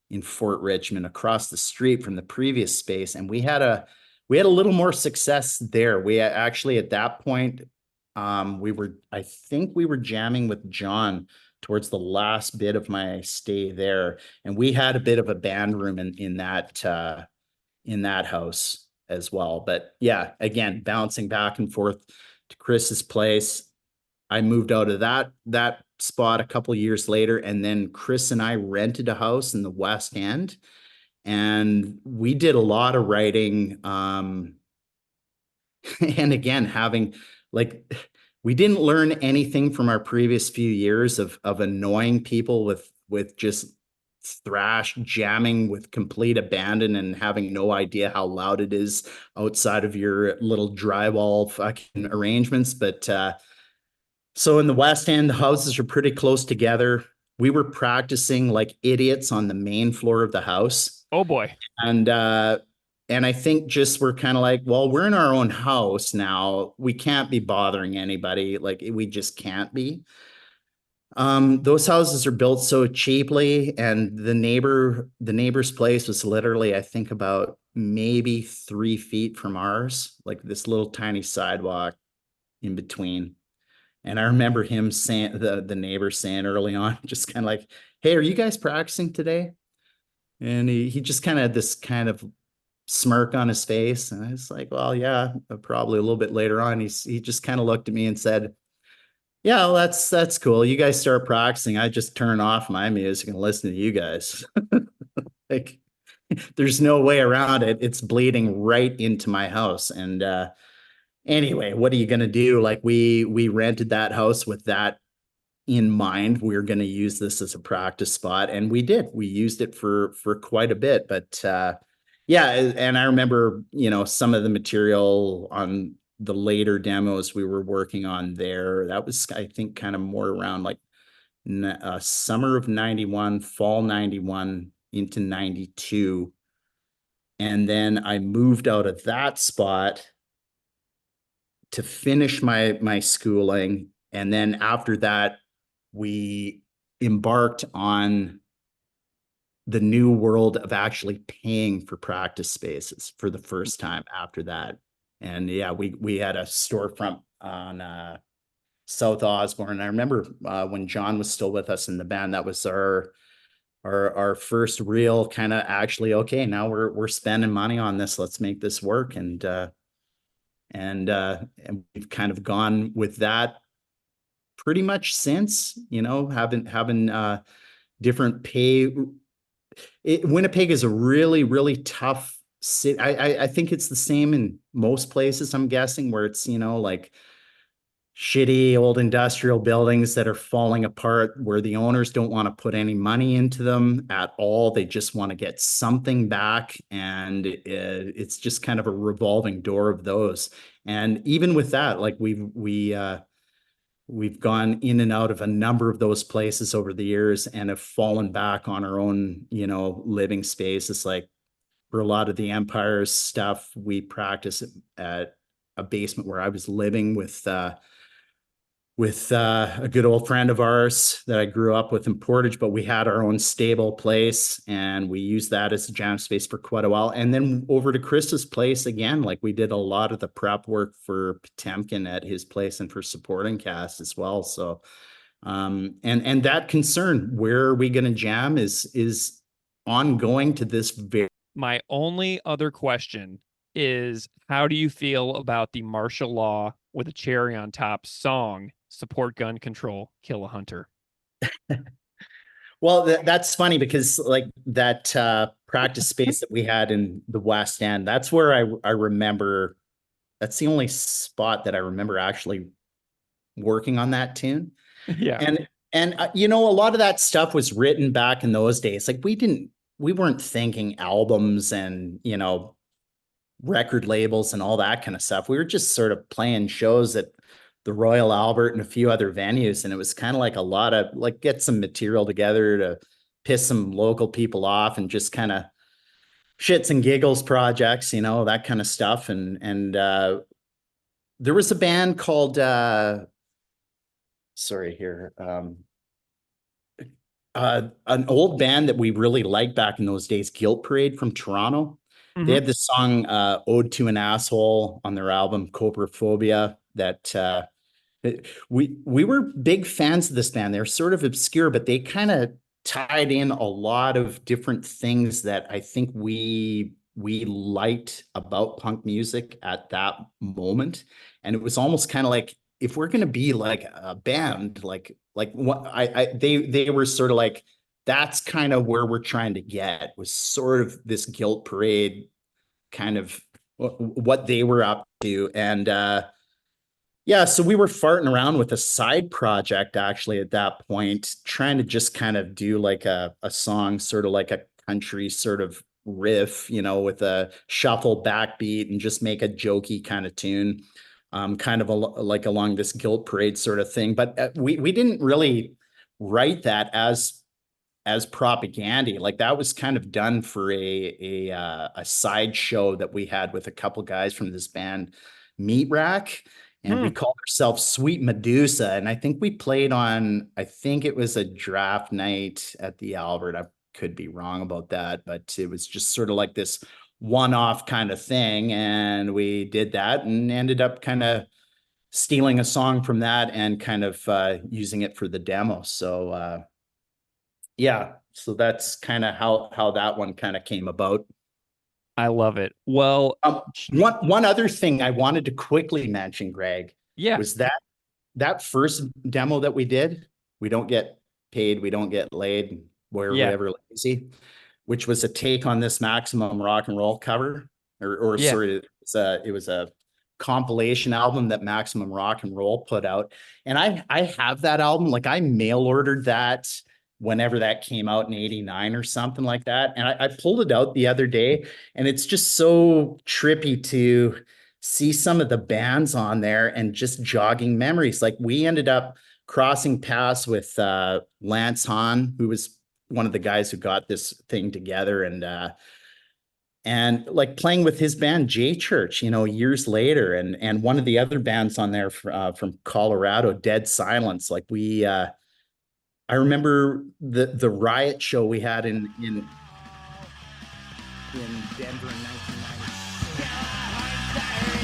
in Fort Richmond across the street from the previous space. And we had we had a little more success there. We actually, at that point, I think we were jamming with John towards the last bit of my stay there. And we had a bit of a band room in that house as well. But yeah, again, bouncing back and forth to Chris's place. I moved out of that spot a couple years later, and then Chris and I rented a house in the West End, and we did a lot of writing. And again, having like, we didn't learn anything from our previous few years of annoying people with just thrash jamming with complete abandon and having no idea how loud it is outside of your little drywall fucking arrangements. But so in the West End, the houses are pretty close together. We were practicing like idiots on the main floor of the house. Oh boy. And I think just we're kind of like, well, we're in our own house now. We can't be bothering anybody. Like, we just can't be. Those houses are built so cheaply, and the neighbor's place was literally, I think, about maybe 3 feet from ours, like this little tiny sidewalk in between. And I remember him saying, the neighbor saying early on, just kind of like, "Hey, are you guys practicing today?" And he just kind of had this kind of smirk on his face. And I was like, "Well, yeah, probably a little bit later on." He just kind of looked at me and said, "Yeah, well, that's cool. You guys start practicing. I just turn off my music and listen to you guys." Like, there's no way around it. It's bleeding right into my house. And anyway, what are you going to do? Like, we rented that house with that in mind. We were going to use this as a practice spot, and we did. We used it for quite a bit. But yeah, and I remember, some of the material on the later demos we were working on there. That was, I think, kind of more around like summer of 91, fall 91 into 92. And then I moved out of that spot to finish my schooling. And then after that, we embarked on the new world of actually paying for practice spaces for the first time after that. And yeah, we had a storefront on South Osborne. I remember when John was still with us in the band, that was our first real kind of actually, okay, now we're spending money on this. Let's make this work. And we've kind of gone with that pretty much since, having different pay. Winnipeg is a really, really tough city. I think it's the same in most places, I'm guessing, where it's, like shitty old industrial buildings that are falling apart, where the owners don't want to put any money into them at all. They just want to get something back. And it's just kind of a revolving door of those. And even with that, like we've gone in and out of a number of those places over the years and have fallen back on our own, living space. It's like, for a lot of the Empire's stuff, we practice at a basement where I was living with a good old friend of ours that I grew up with in Portage, but we had our own stable place and we used that as a jam space for quite a while. And then over to Chris's place again, like we did a lot of the prep work for Potemkin at his place and for supporting cast as well. So, and that concern, where are we going to jam, is ongoing to this very. My only other question is, how do you feel about the martial law with a cherry on top song, Support Gun Control, Kill a Hunter? Well, that's funny because like that practice space that we had in the West End, that's where I remember, that's the only spot that I remember actually working on that tune. Yeah. And a lot of that stuff was written back in those days. Like we weren't thinking albums and, record labels and all that kind of stuff. We were just sort of playing shows at the Royal Albert and a few other venues. And it was kind of like a lot of like, get some material together to piss some local people off and just kind of shits and giggles projects, that kind of stuff. And there was a band called, an old band that we really liked back in those days, Guilt Parade from Toronto. They had this song, Ode to an Asshole, on their album Coprophobia, that we were big fans of this band. They're sort of obscure, but they kind of tied in a lot of different things that I think we liked about punk music at that moment. And it was almost kind of like, if we're going to be like a band, like what they were sort of like, that's kind of where we're trying to get, was sort of this guilt parade kind of what they were up to. And yeah, so we were farting around with a side project actually at that point, trying to just kind of do like a song, sort of like a country sort of riff, with a shuffle backbeat, and just make a jokey kind of tune, kind of like along this guilt parade sort of thing. But we didn't really write that as propaganda. Like, that was kind of done for a side show that we had with a couple guys from this band, Meat Rack. And we called ourselves Sweet Medusa. And I think we played on, I think it was a draft night at the Albert. I could be wrong about that, but it was just sort of like this one-off kind of thing. And we did that and ended up kind of stealing a song from that and kind of using it for the demo. So yeah, so that's kind of how that one kind of came about. I love it. Well, one other thing I wanted to quickly mention, Greg, was that first demo that we did, We Don't Get Paid, We Don't Get Laid, We're Whatever Lazy, which was a take on this Maximum Rock and Roll cover, or sorry, it was a compilation album that Maximum Rock and Roll put out. And I have that album. Like, I mail ordered that whenever that came out in 89 or something like that. And I pulled it out the other day, and it's just so trippy to see some of the bands on there and just jogging memories. Like, we ended up crossing paths with Lance Hahn, who was one of the guys who got this thing together, and like playing with his band J Church, years later. And one of the other bands on there from Colorado, Dead Silence. Like, I remember the Riot show we had in Denver in 1990.